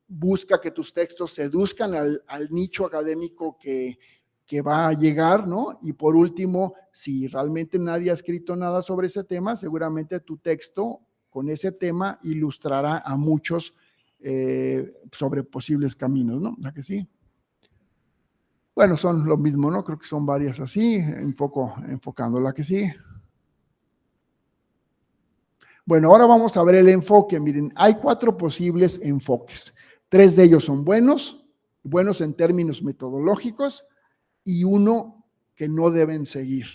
Busca que tus textos seduzcan al nicho académico que va a llegar, ¿no? Y por último, si realmente nadie ha escrito nada sobre ese tema, seguramente tu texto con ese tema ilustrará a muchos sobre posibles caminos, ¿no? ¿La que sí? Bueno, son lo mismo, ¿no? Creo que son varias así, enfocando la que sí. Bueno, ahora vamos a ver el enfoque. Miren, hay 4 posibles enfoques. 3 de ellos son buenos en términos metodológicos y uno que no deben seguir.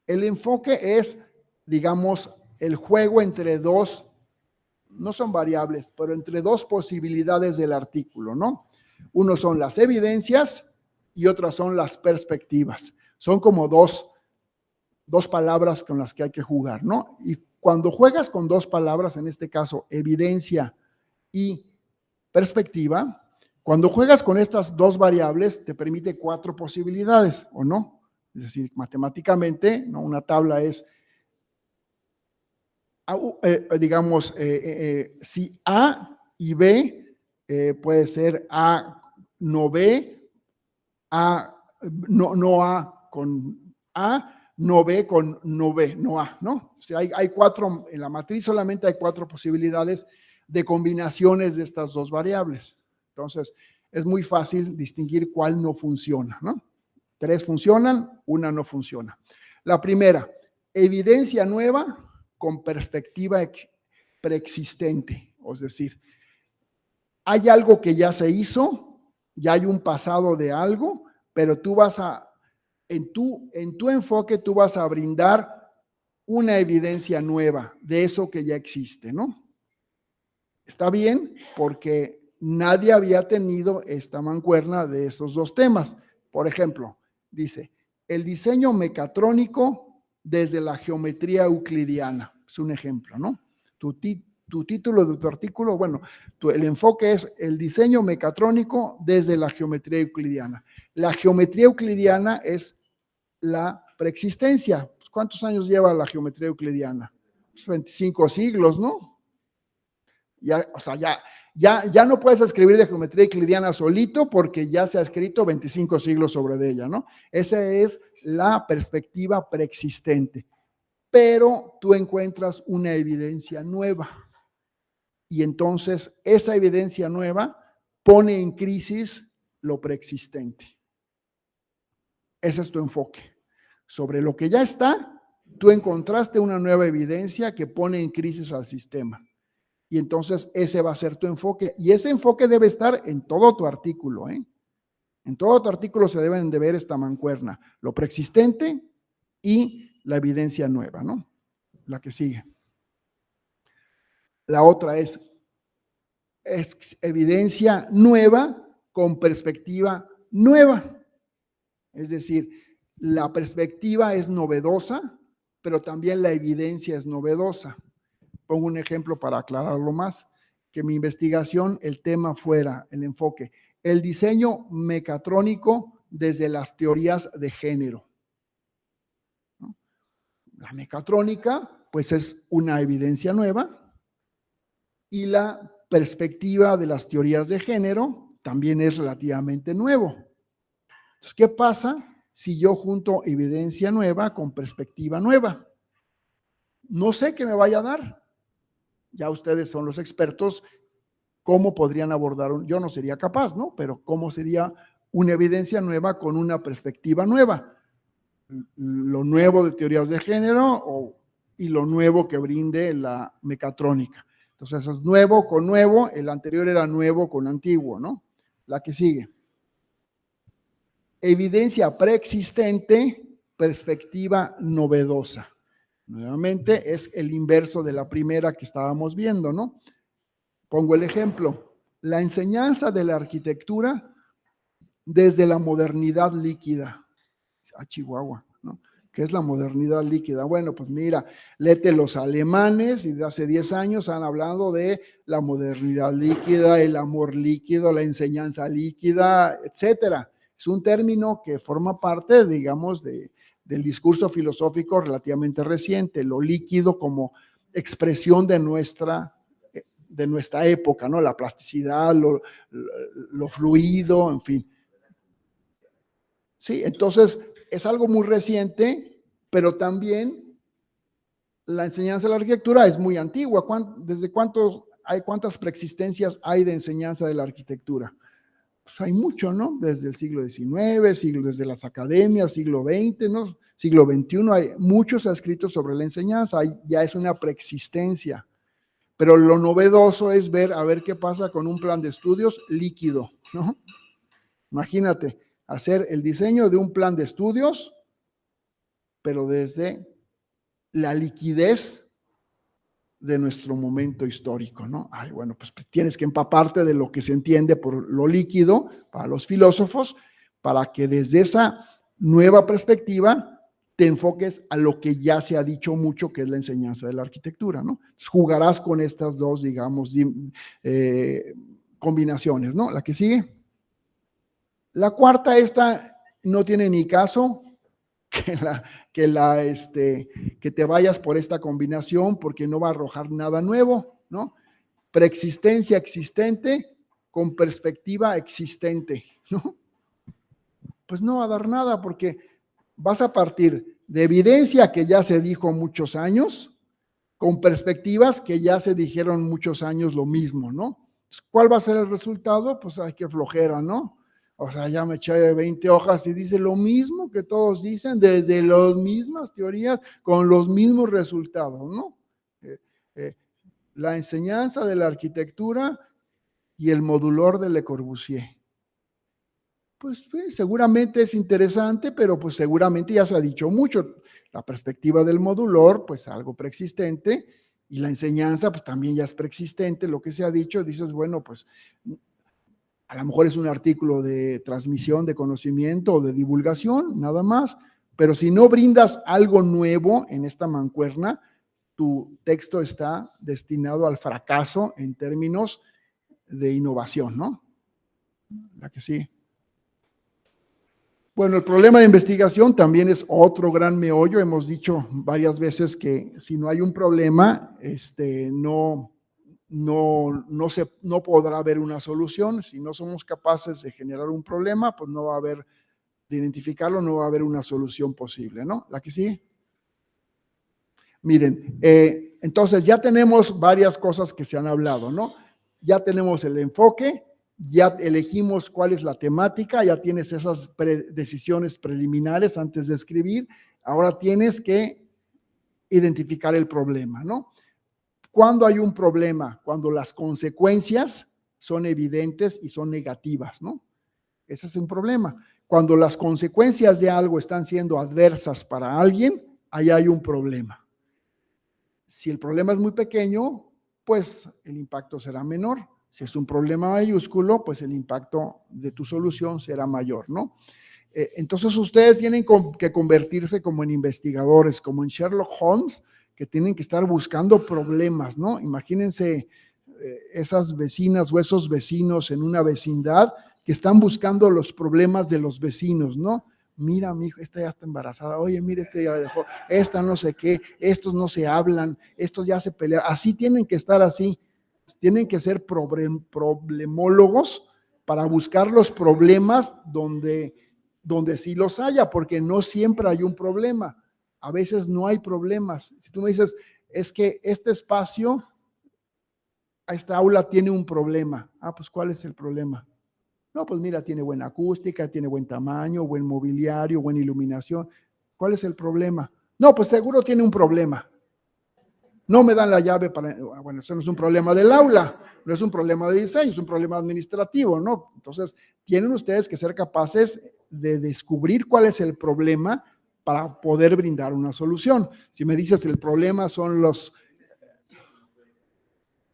El enfoque es, digamos, el juego entre dos, no son variables, pero entre dos posibilidades del artículo, ¿no? Uno son las evidencias y otras son las perspectivas. Son como dos palabras con las que hay que jugar, ¿no? Y cuando juegas con 2 palabras, en este caso evidencia y perspectiva, cuando juegas con estas dos variables, te permite 4 posibilidades, ¿o no? Es decir, matemáticamente, ¿no? Una tabla es, digamos, si A y B, puede ser A no B, no A con A, no B con no B, no A, ¿no? O sea, hay 4, en la matriz solamente hay 4 posibilidades de combinaciones de estas dos variables. Entonces, es muy fácil distinguir cuál no funciona, ¿no? 3 funcionan, una no funciona. La primera, evidencia nueva con perspectiva preexistente. Es decir, hay algo que ya se hizo, ya hay un pasado de algo, pero tú vas a, en tu enfoque, tú vas a brindar una evidencia nueva de eso que ya existe, ¿no? Está bien, porque nadie había tenido esta mancuerna de esos dos temas. Por ejemplo, dice, el diseño mecatrónico desde la geometría euclidiana. Es un ejemplo, ¿no? Tu título de tu artículo, bueno, el enfoque es el diseño mecatrónico desde la geometría euclidiana. La geometría euclidiana es la preexistencia. ¿Cuántos años lleva la geometría euclidiana? 25 siglos, ¿no? Ya, o sea, ya no puedes escribir de geometría euclidiana solito porque ya se ha escrito 25 siglos sobre de ella, ¿no? Esa es la perspectiva preexistente. Pero tú encuentras una evidencia nueva y entonces esa evidencia nueva pone en crisis lo preexistente. Ese es tu enfoque. Sobre lo que ya está, tú encontraste una nueva evidencia que pone en crisis al sistema. Y entonces ese va a ser tu enfoque. Y ese enfoque debe estar en todo tu artículo, ¿eh? En todo tu artículo se deben de ver esta mancuerna, lo preexistente y la evidencia nueva, ¿no? La que sigue. La otra es evidencia nueva con perspectiva nueva. Es decir, la perspectiva es novedosa, pero también la evidencia es novedosa. Pongo un ejemplo para aclararlo más, que mi investigación, el tema fuera, el enfoque, el diseño mecatrónico desde las teorías de género, ¿no? La mecatrónica, pues es una evidencia nueva y la perspectiva de las teorías de género también es relativamente nuevo. Entonces, ¿qué pasa si yo junto evidencia nueva con perspectiva nueva? No sé qué me vaya a dar. Ya ustedes son los expertos, cómo podrían abordar, yo no sería capaz, ¿no? Pero cómo sería una evidencia nueva con una perspectiva nueva. Lo nuevo de teorías de género y lo nuevo que brinde la mecatrónica. Entonces es nuevo con nuevo, el anterior era nuevo con antiguo, ¿no? La que sigue. Evidencia preexistente, perspectiva novedosa. Nuevamente es el inverso de la primera que estábamos viendo, ¿no? Pongo el ejemplo, la enseñanza de la arquitectura desde la modernidad líquida. Chihuahua, ¿no? ¿Qué es la modernidad líquida? Bueno, pues mira, léete los alemanes y de hace 10 años han hablado de la modernidad líquida, el amor líquido, la enseñanza líquida, etcétera. Es un término que forma parte, digamos, del discurso filosófico relativamente reciente, lo líquido como expresión de nuestra época, ¿no? La plasticidad, lo fluido, en fin. Sí, entonces es algo muy reciente, pero también la enseñanza de la arquitectura es muy antigua. ¿Desde cuántas preexistencias hay de enseñanza de la arquitectura? Pues hay mucho, ¿no? Desde el siglo XIX, desde las academias, siglo XX, ¿no? Siglo XXI, hay muchos escritos sobre la enseñanza, ya es una preexistencia. Pero lo novedoso es a ver qué pasa con un plan de estudios líquido, ¿no? Imagínate, hacer el diseño de un plan de estudios, pero desde la liquidez de nuestro momento histórico, ¿no? Ay, bueno, pues tienes que empaparte de lo que se entiende por lo líquido para los filósofos, para que desde esa nueva perspectiva te enfoques a lo que ya se ha dicho mucho, que es la enseñanza de la arquitectura, ¿no? Entonces, jugarás con estas dos, digamos, combinaciones, ¿no? La que sigue. La cuarta, esta no tiene ni caso que te vayas por esta combinación porque no va a arrojar nada nuevo, ¿no? Preexistencia existente con perspectiva existente, ¿no? Pues no va a dar nada porque vas a partir de evidencia que ya se dijo muchos años, con perspectivas que ya se dijeron muchos años lo mismo, ¿no? ¿Cuál va a ser el resultado? Pues hay que flojera, ¿no? O sea, ya me eché 20 hojas y dice lo mismo que todos dicen, desde las mismas teorías, con los mismos resultados, ¿no? La enseñanza de la arquitectura y el modulor de Le Corbusier. Pues seguramente es interesante, pero pues seguramente ya se ha dicho mucho. La perspectiva del modulor, pues algo preexistente, y la enseñanza, pues también ya es preexistente, lo que se ha dicho, dices, bueno, pues a lo mejor es un artículo de transmisión de conocimiento o de divulgación, nada más, pero si no brindas algo nuevo en esta mancuerna, tu texto está destinado al fracaso en términos de innovación, ¿no? La que sí. Bueno, el problema de investigación también es otro gran meollo. Hemos dicho varias veces que si no hay un problema, no podrá haber una solución. Si no somos capaces de generar un problema, pues no va a haber, de identificarlo, no va a haber una solución posible, ¿no? La que sigue. Miren, entonces ya tenemos varias cosas que se han hablado, ¿no? Ya tenemos el enfoque, ya elegimos cuál es la temática, ya tienes esas decisiones preliminares antes de escribir, ahora tienes que identificar el problema, ¿no? ¿Cuándo hay un problema? Cuando las consecuencias son evidentes y son negativas, ¿no? Ese es un problema. Cuando las consecuencias de algo están siendo adversas para alguien, ahí hay un problema. Si el problema es muy pequeño, pues el impacto será menor. Si es un problema mayúsculo, pues el impacto de tu solución será mayor, ¿no? Entonces ustedes tienen que convertirse como en investigadores, como en Sherlock Holmes, que tienen que estar buscando problemas, ¿no? Imagínense esas vecinas o esos vecinos en una vecindad que están buscando los problemas de los vecinos, ¿no? Mira, mi hijo, esta ya está embarazada, oye, mira, este ya la dejó, esta no sé qué, estos no se hablan, estos ya se pelean, así tienen que estar así. Tienen que ser problemólogos para buscar los problemas donde sí los haya, porque no siempre hay un problema. A veces no hay problemas. Si tú me dices, es que este espacio, esta aula tiene un problema. Ah, pues ¿cuál es el problema? No, pues mira, tiene buena acústica, tiene buen tamaño, buen mobiliario, buena iluminación. ¿Cuál es el problema? No, pues seguro tiene un problema. No me dan la llave para, bueno, eso no es un problema del aula, no es un problema de diseño, es un problema administrativo, ¿no? Entonces, tienen ustedes que ser capaces de descubrir cuál es el problema para poder brindar una solución. Si me dices el problema son los...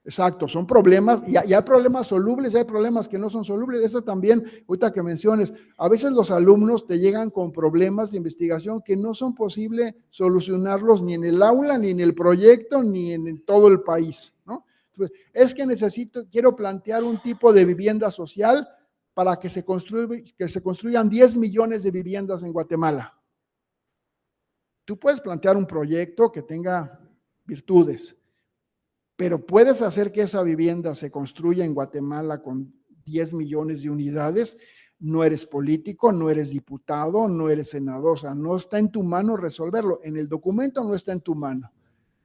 Exacto, son problemas, y hay problemas solubles, y hay problemas que no son solubles. Eso también, ahorita que menciones, a veces los alumnos te llegan con problemas de investigación que no son posible solucionarlos ni en el aula, ni en el proyecto, ni en todo el país, ¿no? Entonces, es que quiero plantear un tipo de vivienda social para que se construyan 10 millones de viviendas en Guatemala. Tú puedes plantear un proyecto que tenga virtudes, pero puedes hacer que esa vivienda se construya en Guatemala con 10 millones de unidades. No eres político, no eres diputado, no eres senador, o sea, no está en tu mano resolverlo. En el documento no está en tu mano.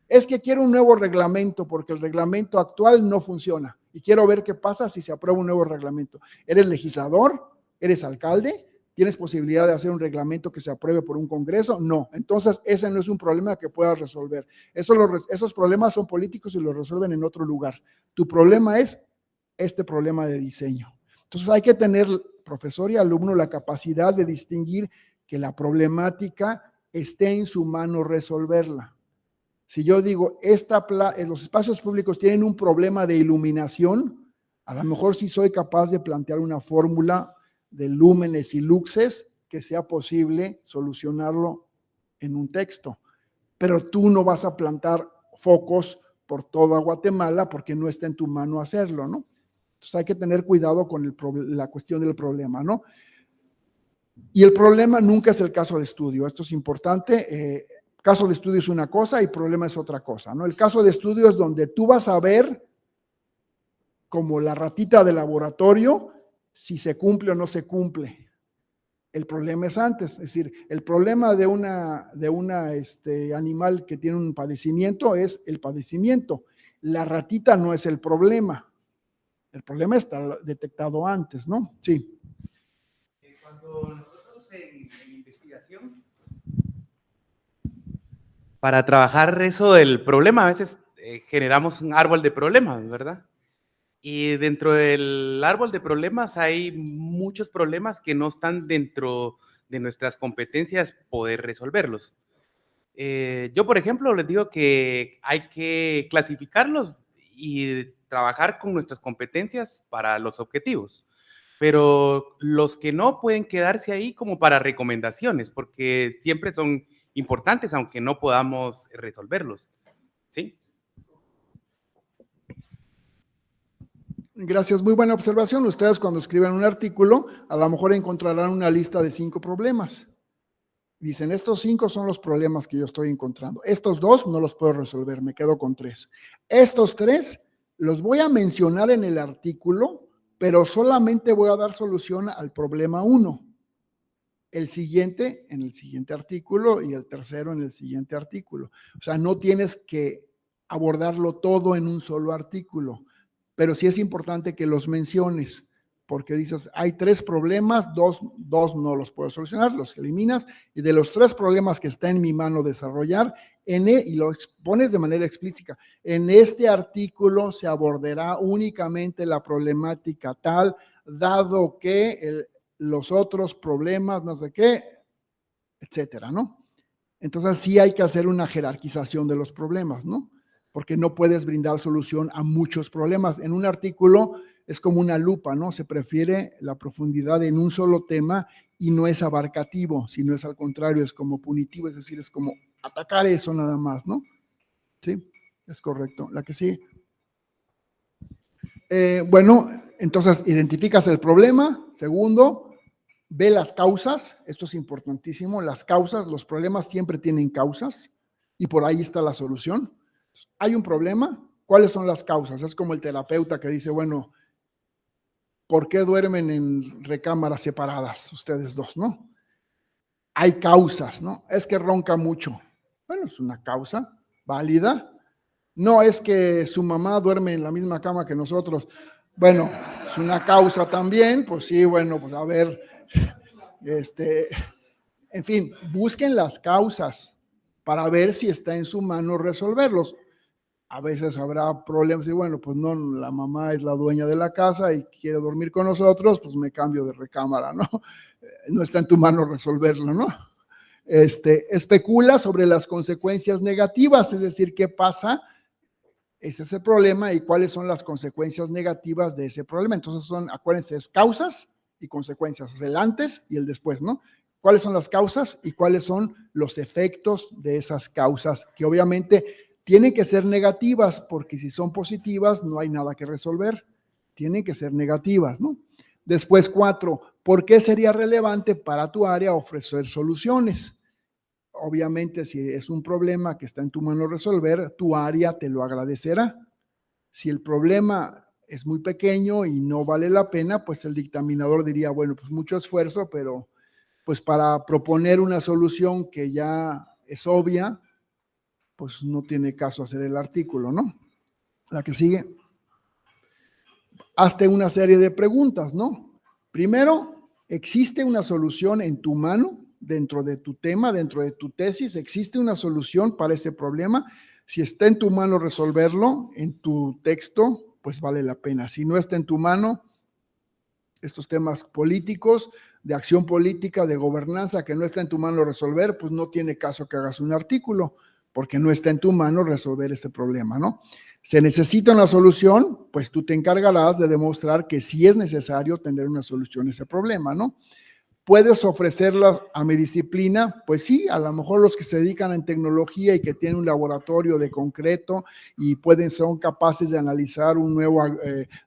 Es que quiero un nuevo reglamento porque el reglamento actual no funciona y quiero ver qué pasa si se aprueba un nuevo reglamento. ¿Eres legislador? ¿Eres alcalde? ¿Tienes posibilidad de hacer un reglamento que se apruebe por un congreso? No. Entonces, ese no es un problema que puedas resolver. Esos problemas son políticos y los resuelven en otro lugar. Tu problema es este problema de diseño. Entonces, hay que tener, profesor y alumno, la capacidad de distinguir que la problemática esté en su mano resolverla. Si yo digo, los espacios públicos tienen un problema de iluminación, a lo mejor sí soy capaz de plantear una fórmula de lúmenes y luxes que sea posible solucionarlo en un texto, pero tú no vas a plantar focos por toda Guatemala porque no está en tu mano hacerlo, ¿no? Entonces hay que tener cuidado con la cuestión del problema, ¿no? Y el problema nunca es el caso de estudio. Esto es importante. Caso de estudio es una cosa y problema es otra cosa, ¿no? El caso de estudio es donde tú vas a ver, como la ratita de laboratorio, si se cumple o no se cumple. El problema es antes, es decir, el problema de una animal que tiene un padecimiento es el padecimiento. La ratita no es el problema. El problema está detectado antes, ¿no? Sí. Cuando nosotros en investigación, para trabajar eso del problema, a veces generamos un árbol de problemas, ¿verdad? Y dentro del árbol de problemas hay muchos problemas que no están dentro de nuestras competencias poder resolverlos. Yo, por ejemplo, les digo que hay que clasificarlos y trabajar con nuestras competencias para los objetivos. Pero los que no pueden quedarse ahí como para recomendaciones, porque siempre son importantes, aunque no podamos resolverlos. ¿Sí? Gracias, muy buena observación. Ustedes cuando escriban un artículo, a lo mejor encontrarán una lista de 5 problemas. Dicen, estos 5 son los problemas que yo estoy encontrando. Estos 2 no los puedo resolver, me quedo con 3. Estos 3 los voy a mencionar en el artículo, pero solamente voy a dar solución al problema 1. El siguiente en el siguiente artículo y el tercero en el siguiente artículo. O sea, no tienes que abordarlo todo en un solo artículo, pero sí es importante que los menciones, porque dices, hay 3 problemas, dos no los puedo solucionar, los eliminas, y de los 3 problemas que está en mi mano desarrollar, y lo expones de manera explícita, en este artículo se abordará únicamente la problemática tal, dado que los otros problemas, no sé qué, etcétera, ¿no? Entonces sí hay que hacer una jerarquización de los problemas, ¿no? Porque no puedes brindar solución a muchos problemas. En un artículo es como una lupa, ¿no? Se prefiere la profundidad en un solo tema y no es abarcativo, sino es al contrario, es como punitivo, es decir, es como atacar eso nada más, ¿no? Sí, es correcto. La que sí. Bueno, entonces identificas el problema. Segundo, ve las causas. Esto es importantísimo. Las causas, los problemas siempre tienen causas y por ahí está la solución. Hay un problema. ¿Cuáles son las causas? Es como el terapeuta que dice, bueno, ¿por qué duermen en recámaras separadas ustedes dos, no? Hay causas, ¿no? Es que ronca mucho. Bueno, es una causa válida. No es que su mamá duerme en la misma cama que nosotros. Bueno, es una causa también. Pues sí, bueno, pues a ver, en fin, busquen las causas para ver si está en su mano resolverlos. A veces habrá problemas y bueno, pues no, la mamá es la dueña de la casa y quiere dormir con nosotros, pues me cambio de recámara, ¿no? No está en tu mano resolverlo, ¿no? Especula sobre las consecuencias negativas, es decir, qué pasa, ese es el problema y cuáles son las consecuencias negativas de ese problema. Entonces acuérdense, es causas y consecuencias, o sea, el antes y el después, ¿no? ¿Cuáles son las causas y cuáles son los efectos de esas causas? Que obviamente tienen que ser negativas, porque si son positivas no hay nada que resolver. Tienen que ser negativas, ¿no? Después 4, ¿por qué sería relevante para tu área ofrecer soluciones? Obviamente, si es un problema que está en tu mano resolver, tu área te lo agradecerá. Si el problema es muy pequeño y no vale la pena, pues el dictaminador diría, bueno, pues mucho esfuerzo, pero pues para proponer una solución que ya es obvia, pues no tiene caso hacer el artículo, ¿no? La que sigue. Hazte una serie de preguntas, ¿no? Primero, ¿existe una solución en tu mano dentro de tu tema, dentro de tu tesis? ¿Existe una solución para ese problema? Si está en tu mano resolverlo en tu texto, pues vale la pena. Si no está en tu mano, estos temas políticos, de acción política, de gobernanza, que no está en tu mano resolver, pues no tiene caso que hagas un artículo, porque no está en tu mano resolver ese problema, ¿no? Se necesita una solución, pues tú te encargarás de demostrar que sí es necesario tener una solución a ese problema, ¿no? ¿Puedes ofrecerla a mi disciplina? Pues sí, a lo mejor los que se dedican en tecnología y que tienen un laboratorio de concreto y son capaces de analizar un nuevo,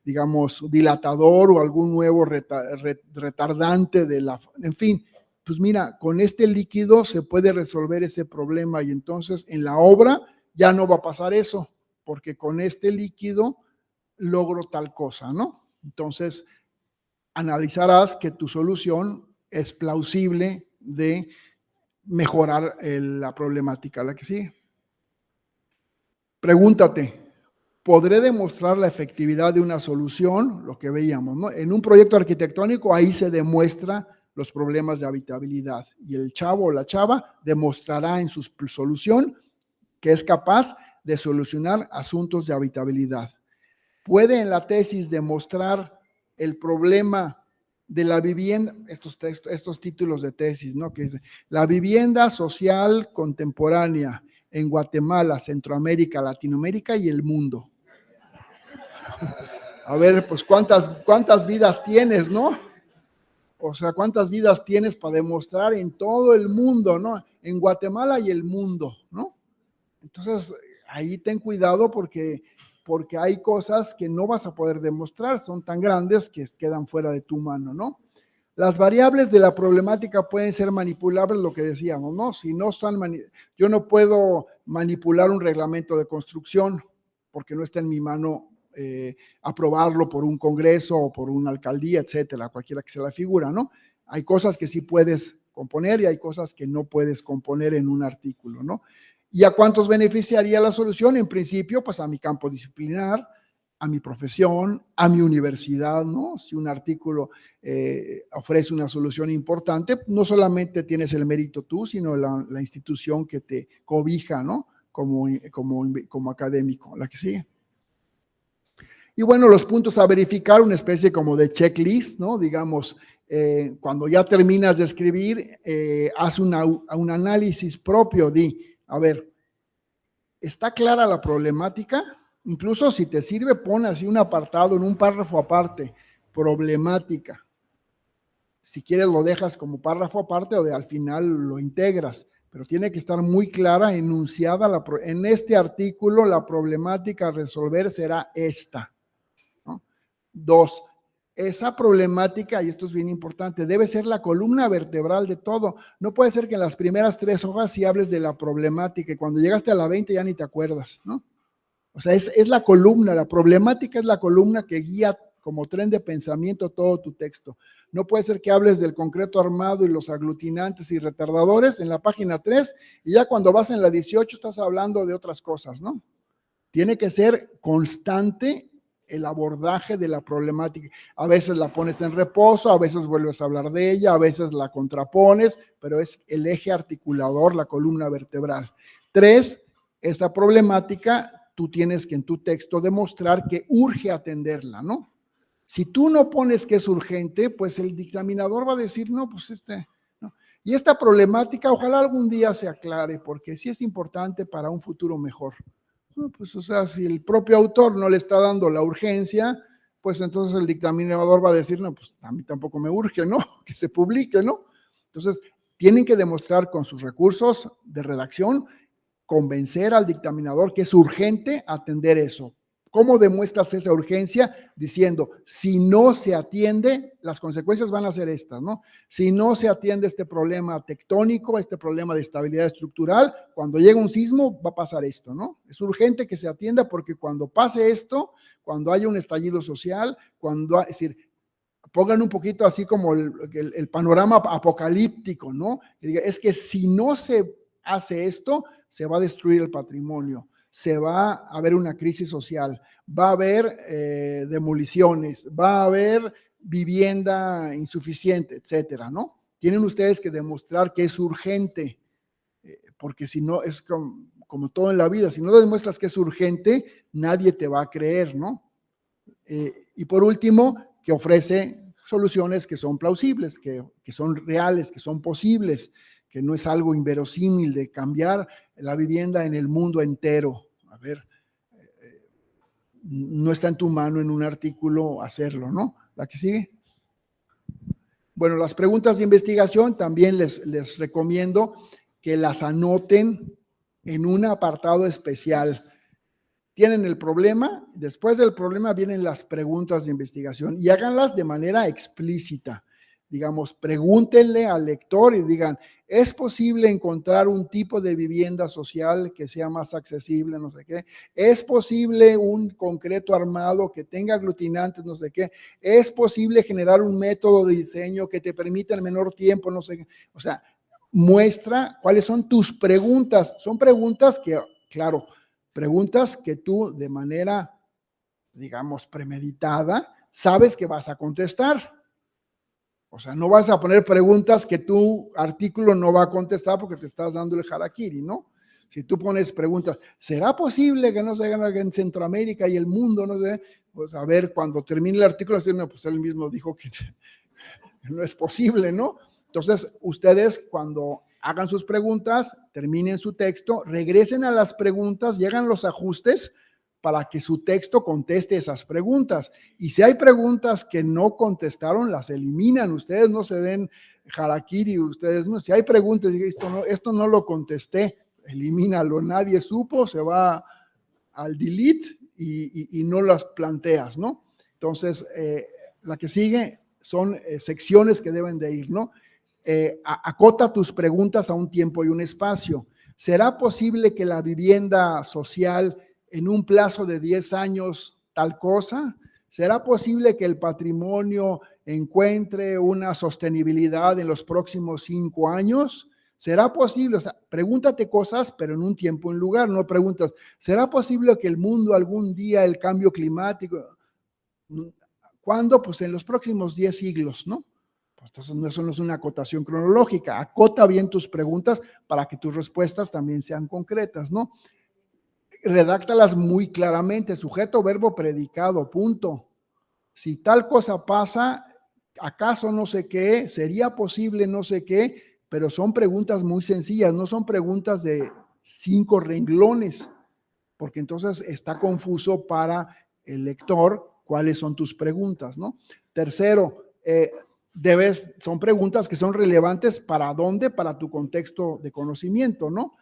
digamos, dilatador o algún nuevo retardante en fin, pues mira, con este líquido se puede resolver ese problema y entonces en la obra ya no va a pasar eso, porque con este líquido logro tal cosa, ¿no? Entonces, analizarás que tu solución es plausible de mejorar la problemática a la que sigue. Pregúntate, ¿podré demostrar la efectividad de una solución? Lo que veíamos, ¿no? En un proyecto arquitectónico, ahí se demuestra los problemas de habitabilidad y el chavo o la chava demostrará en su solución que es capaz de solucionar asuntos de habitabilidad. Puede en la tesis demostrar el problema de la vivienda, estos títulos de tesis, ¿no? Que dice, la vivienda social contemporánea en Guatemala, Centroamérica, Latinoamérica y el mundo. A ver, pues cuántas vidas tienes, ¿no? O sea, cuántas vidas tienes para demostrar en todo el mundo, ¿no? En Guatemala y el mundo, ¿no? Entonces, ahí ten cuidado porque hay cosas que no vas a poder demostrar, son tan grandes que quedan fuera de tu mano, ¿no? Las variables de la problemática pueden ser manipulables, lo que decíamos, ¿no? Si no son, yo no puedo manipular un reglamento de construcción porque no está en mi mano aprobarlo por un congreso o por una alcaldía, etcétera, cualquiera que sea la figura, ¿no? Hay cosas que sí puedes componer y hay cosas que no puedes componer en un artículo, ¿no? ¿Y a cuántos beneficiaría la solución? En principio, pues a mi campo disciplinar, a mi profesión, a mi universidad, ¿no? Si un artículo ofrece una solución importante, no solamente tienes el mérito tú, sino la institución que te cobija, ¿no? Como académico. La que sigue. Y bueno, los puntos a verificar, una especie como de checklist, ¿no? Digamos, cuando ya terminas de escribir, haz un análisis propio, a ver, ¿está clara la problemática? Incluso si te sirve, pon así un apartado en un párrafo aparte, problemática. Si quieres lo dejas como párrafo aparte o al final lo integras, pero tiene que estar muy clara, enunciada. En este artículo la problemática a resolver será esta, ¿no? 2, esa problemática, y esto es bien importante, debe ser la columna vertebral de todo. No puede ser que en las primeras 3 hojas sí hables de la problemática y cuando llegaste a la 20 ya ni te acuerdas, ¿no? O sea, es la columna, la problemática es la columna que guía como tren de pensamiento todo tu texto. No puede ser que hables del concreto armado y los aglutinantes y retardadores en la página 3 y ya cuando vas en la 18 estás hablando de otras cosas, ¿no? Tiene que ser constante el abordaje de la problemática. A veces la pones en reposo, a veces vuelves a hablar de ella, a veces la contrapones, pero es el eje articulador, la columna vertebral. 3, esta problemática tú tienes que en tu texto demostrar que urge atenderla, ¿no? Si tú no pones que es urgente, pues el dictaminador va a decir, no, pues no. Y esta problemática ojalá algún día se aclare, porque sí es importante para un futuro mejor. No, pues, o sea, si el propio autor no le está dando la urgencia, pues entonces el dictaminador va a decir, no, pues a mí tampoco me urge, ¿no? Que se publique, ¿no? Entonces, tienen que demostrar con sus recursos de redacción, convencer al dictaminador que es urgente atender eso. ¿Cómo demuestras esa urgencia? Diciendo, si no se atiende, las consecuencias van a ser estas, ¿no? Si no se atiende este problema tectónico, este problema de estabilidad estructural, cuando llega un sismo va a pasar esto, ¿no? Es urgente que se atienda porque cuando pase esto, cuando haya un estallido social, es decir, pongan un poquito así como el panorama apocalíptico, ¿no? Es que si no se hace esto, se va a destruir el patrimonio, se va a haber una crisis social, va a haber demoliciones, va a haber vivienda insuficiente, etcétera, ¿no? Tienen ustedes que demostrar que es urgente, porque si no, es como todo en la vida, si no demuestras que es urgente, nadie te va a creer, ¿no? Y por último, que ofrece soluciones que son plausibles, que son reales, que son posibles, que no es algo inverosímil de cambiar la vivienda en el mundo entero. A ver, no está en tu mano en un artículo hacerlo, ¿no? La que sigue. Bueno, las preguntas de investigación también les recomiendo que las anoten en un apartado especial. Tienen el problema, después del problema vienen las preguntas de investigación y háganlas de manera explícita. Digamos, pregúntenle al lector y digan, ¿es posible encontrar un tipo de vivienda social que sea más accesible, no sé qué? ¿Es posible un concreto armado que tenga aglutinantes, no sé qué? ¿Es posible generar un método de diseño que te permita en menor tiempo, no sé qué? O sea, muestra cuáles son tus preguntas. Son preguntas que, claro, preguntas que tú de manera, digamos, premeditada, sabes que vas a contestar. O sea, no vas a poner preguntas que tu artículo no va a contestar porque te estás dando el harakiri, ¿no? Si tú pones preguntas, ¿será posible que no se hagan en Centroamérica y el mundo? No sé, pues a ver, cuando termine el artículo, no, pues él mismo dijo que no es posible, ¿no? Entonces, ustedes cuando hagan sus preguntas, terminen su texto, regresen a las preguntas, llegan los ajustes para que su texto conteste esas preguntas. Y si hay preguntas que no contestaron, las eliminan. Ustedes no se den harakiri, ustedes no. Si hay preguntas, esto no lo contesté, elimínalo. Nadie supo, se va al delete y no las planteas, ¿no? Entonces, la que sigue son secciones que deben de ir, ¿no? Acota tus preguntas a un tiempo y un espacio. ¿Será posible que la vivienda social en un plazo de 10 años tal cosa? ¿Será posible que el patrimonio encuentre una sostenibilidad en los próximos 5 años? ¿Será posible? O sea, pregúntate cosas, pero en un tiempo y un lugar. No preguntas, ¿será posible que el mundo algún día, el cambio climático? ¿Cuándo? Pues en los próximos 10 siglos, ¿no? Pues entonces eso no es una acotación cronológica. Acota bien tus preguntas para que tus respuestas también sean concretas, ¿no? Redáctalas muy claramente, sujeto, verbo, predicado, punto. Si tal cosa pasa, ¿acaso no sé qué? ¿Sería posible no sé qué? Pero son preguntas muy sencillas, no son preguntas de 5 renglones, porque entonces está confuso para el lector cuáles son tus preguntas, ¿no? Tercero, son preguntas que son relevantes para dónde, para tu contexto de conocimiento, ¿no?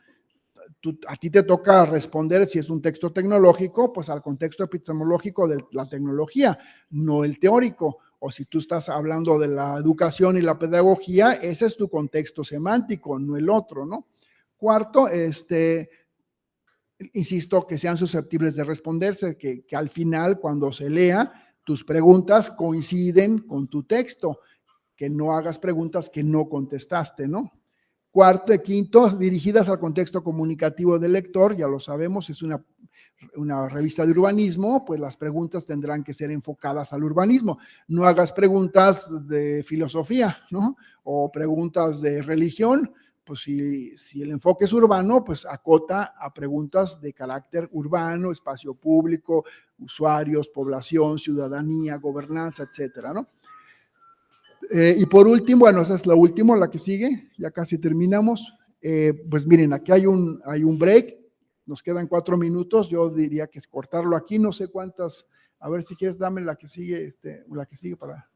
A ti te toca responder si es un texto tecnológico, pues al contexto epistemológico de la tecnología, no el teórico. O si tú estás hablando de la educación y la pedagogía, ese es tu contexto semántico, no el otro, ¿no? Cuarto, insisto, que sean susceptibles de responderse, que al final, cuando se lea, tus preguntas coinciden con tu texto, que no hagas preguntas que no contestaste, ¿no? Cuarto y quinto, dirigidas al contexto comunicativo del lector, ya lo sabemos, es una revista de urbanismo, pues las preguntas tendrán que ser enfocadas al urbanismo. No hagas preguntas de filosofía, ¿no? O preguntas de religión, pues si el enfoque es urbano, pues acota a preguntas de carácter urbano, espacio público, usuarios, población, ciudadanía, gobernanza, etcétera, ¿no? Y por último, bueno, esa es la última, la que sigue, ya casi terminamos. Pues miren, aquí hay un break, nos quedan 4 minutos, yo diría que es cortarlo aquí, no sé cuántas, a ver si quieres dame la que sigue, la que sigue para...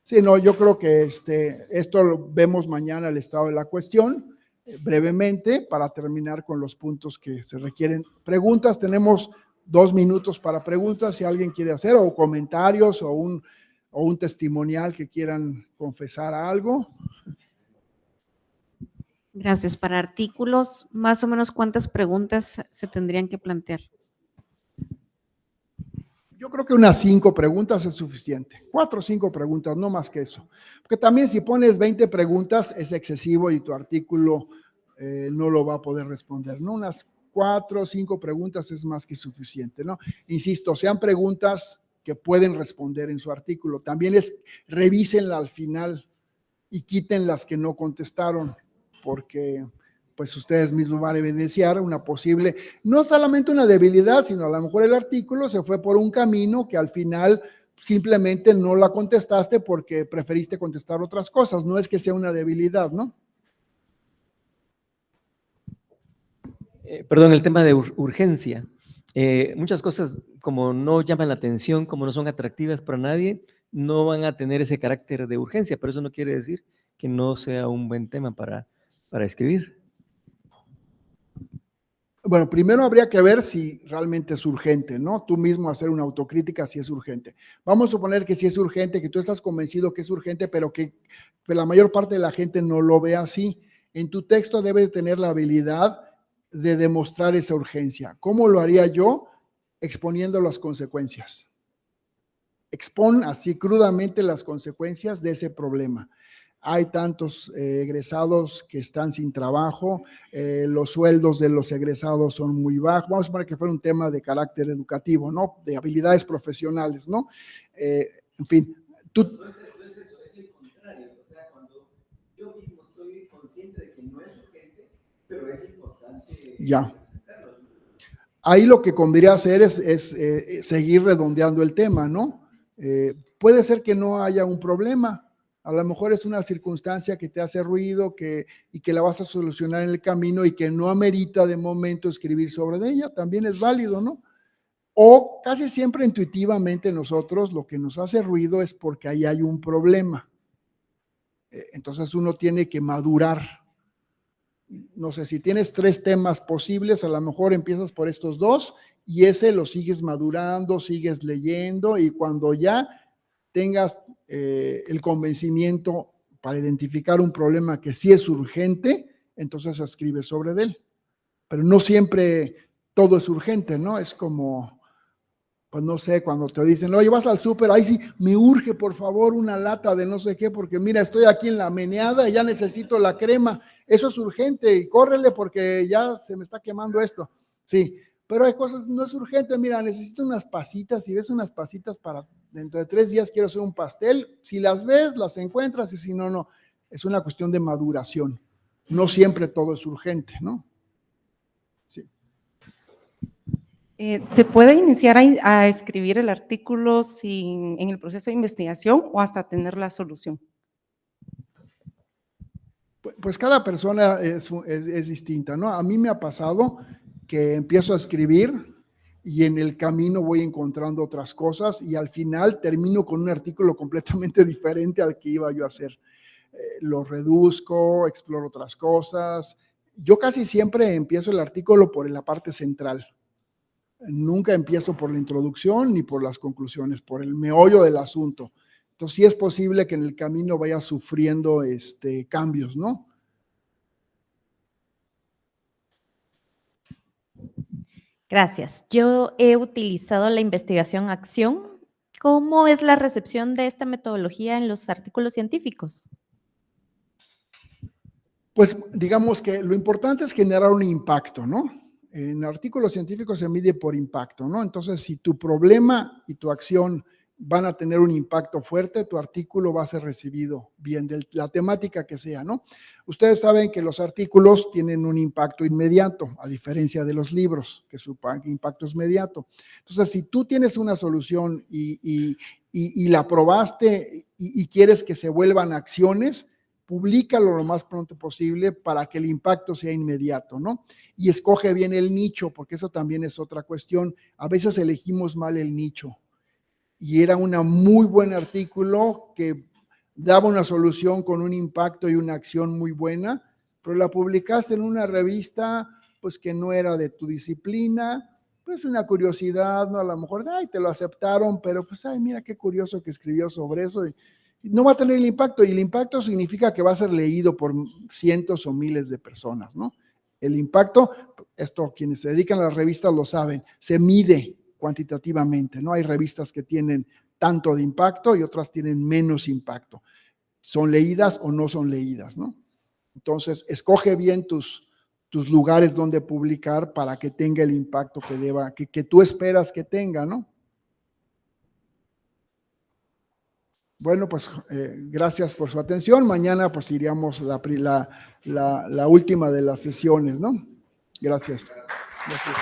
Sí, no, yo creo que esto lo vemos mañana, el estado de la cuestión, brevemente, para terminar con los puntos que se requieren. Preguntas, tenemos 2 minutos para preguntas, si alguien quiere hacer, o comentarios, o un testimonial que quieran confesar algo. Gracias. Para artículos, más o menos, ¿cuántas preguntas se tendrían que plantear? Yo creo que unas 5 preguntas es suficiente. 4 o 5 preguntas, no más que eso. Porque también si pones 20 preguntas es excesivo y tu artículo no lo va a poder responder, ¿no? Unas 4 o 5 preguntas es más que suficiente, ¿no? Insisto, sean preguntas que pueden responder en su artículo. También revísenla al final y quiten las que no contestaron, porque pues ustedes mismos van a evidenciar una posible, no solamente una debilidad, sino a lo mejor el artículo se fue por un camino que al final simplemente no la contestaste porque preferiste contestar otras cosas, no es que sea una debilidad, ¿no? Perdón, el tema de urgencia. Muchas cosas como no llaman la atención, como no son atractivas para nadie, no van a tener ese carácter de urgencia, pero eso no quiere decir que no sea un buen tema para escribir. Bueno, primero habría que ver si realmente es urgente, ¿no? Tú mismo hacer una autocrítica si es urgente. Vamos a suponer que sí es urgente, que tú estás convencido que es urgente, pero que la mayor parte de la gente no lo ve así. En tu texto debe tener la habilidad de demostrar esa urgencia. ¿Cómo lo haría yo? Exponiendo las consecuencias. Expon así crudamente las consecuencias de ese problema. Hay tantos egresados que están sin trabajo, los sueldos de los egresados son muy bajos. Vamos a suponer que fuera un tema de carácter educativo, ¿no? De habilidades profesionales, ¿no? En fin, tú... No es el contrario, o sea, cuando yo mismo estoy consciente de que no es urgente, pero es importante. Ya. Ahí lo que convendría hacer es seguir redondeando el tema, ¿no? Puede ser que no haya un problema. A lo mejor es una circunstancia que te hace ruido y que la vas a solucionar en el camino y que no amerita de momento escribir sobre ella, también es válido, ¿no? O casi siempre intuitivamente nosotros lo que nos hace ruido es porque ahí hay un problema. Entonces uno tiene que madurar. No sé, si tienes 3 temas posibles, a lo mejor empiezas por estos 2 y ese lo sigues madurando, sigues leyendo y cuando ya tengas el convencimiento para identificar un problema que sí es urgente, entonces escribes sobre él. Pero no siempre todo es urgente, ¿no? Es como, pues no sé, cuando te dicen, oye, vas al súper, ahí sí, me urge por favor una lata de no sé qué, porque mira, estoy aquí en la meneada y ya necesito la crema. Eso es urgente y córrele porque ya se me está quemando esto. Sí, pero hay cosas, no es urgente, mira, necesito unas pasitas, si ves unas pasitas para dentro de 3 días quiero hacer un pastel, si las ves, las encuentras y si no, no. Es una cuestión de maduración. No siempre todo es urgente, ¿no? Sí. ¿Se puede iniciar a escribir el artículo en el proceso de investigación o hasta tener la solución? Pues cada persona es distinta, ¿no? A mí me ha pasado que empiezo a escribir y en el camino voy encontrando otras cosas y al final termino con un artículo completamente diferente al que iba yo a hacer. Lo reduzco, exploro otras cosas. Yo casi siempre empiezo el artículo por la parte central. Nunca empiezo por la introducción ni por las conclusiones, por el meollo del asunto. Entonces sí es posible que en el camino vaya sufriendo cambios, ¿no? Gracias. Yo he utilizado la investigación-acción. ¿Cómo es la recepción de esta metodología en los artículos científicos? Pues digamos que lo importante es generar un impacto, ¿no? En artículos científicos se mide por impacto, ¿no? Entonces, si tu problema y tu acción van a tener un impacto fuerte, tu artículo va a ser recibido bien, de la temática que sea, ¿no? Ustedes saben que los artículos tienen un impacto inmediato, a diferencia de los libros, que su impacto es inmediato. Entonces, si tú tienes una solución y la probaste y quieres que se vuelvan acciones, públicalo lo más pronto posible para que el impacto sea inmediato, ¿no? Y escoge bien el nicho, porque eso también es otra cuestión. A veces elegimos mal el nicho. Y era un muy buen artículo que daba una solución con un impacto y una acción muy buena, pero la publicaste en una revista pues que no era de tu disciplina, pues una curiosidad, ¿no? A lo mejor, ay, te lo aceptaron, pero pues, ay, mira qué curioso que escribió sobre eso y no va a tener el impacto, y el impacto significa que va a ser leído por cientos o miles de personas, ¿no? El impacto, esto quienes se dedican a las revistas lo saben, se mide cuantitativamente, ¿no? Hay revistas que tienen tanto de impacto y otras tienen menos impacto. ¿Son leídas o no son leídas, no? Entonces, escoge bien tus lugares donde publicar para que tenga el impacto que tú esperas que tenga, ¿no? Bueno, pues gracias por su atención. Mañana pues iríamos la última de las sesiones, ¿no? Gracias. Gracias.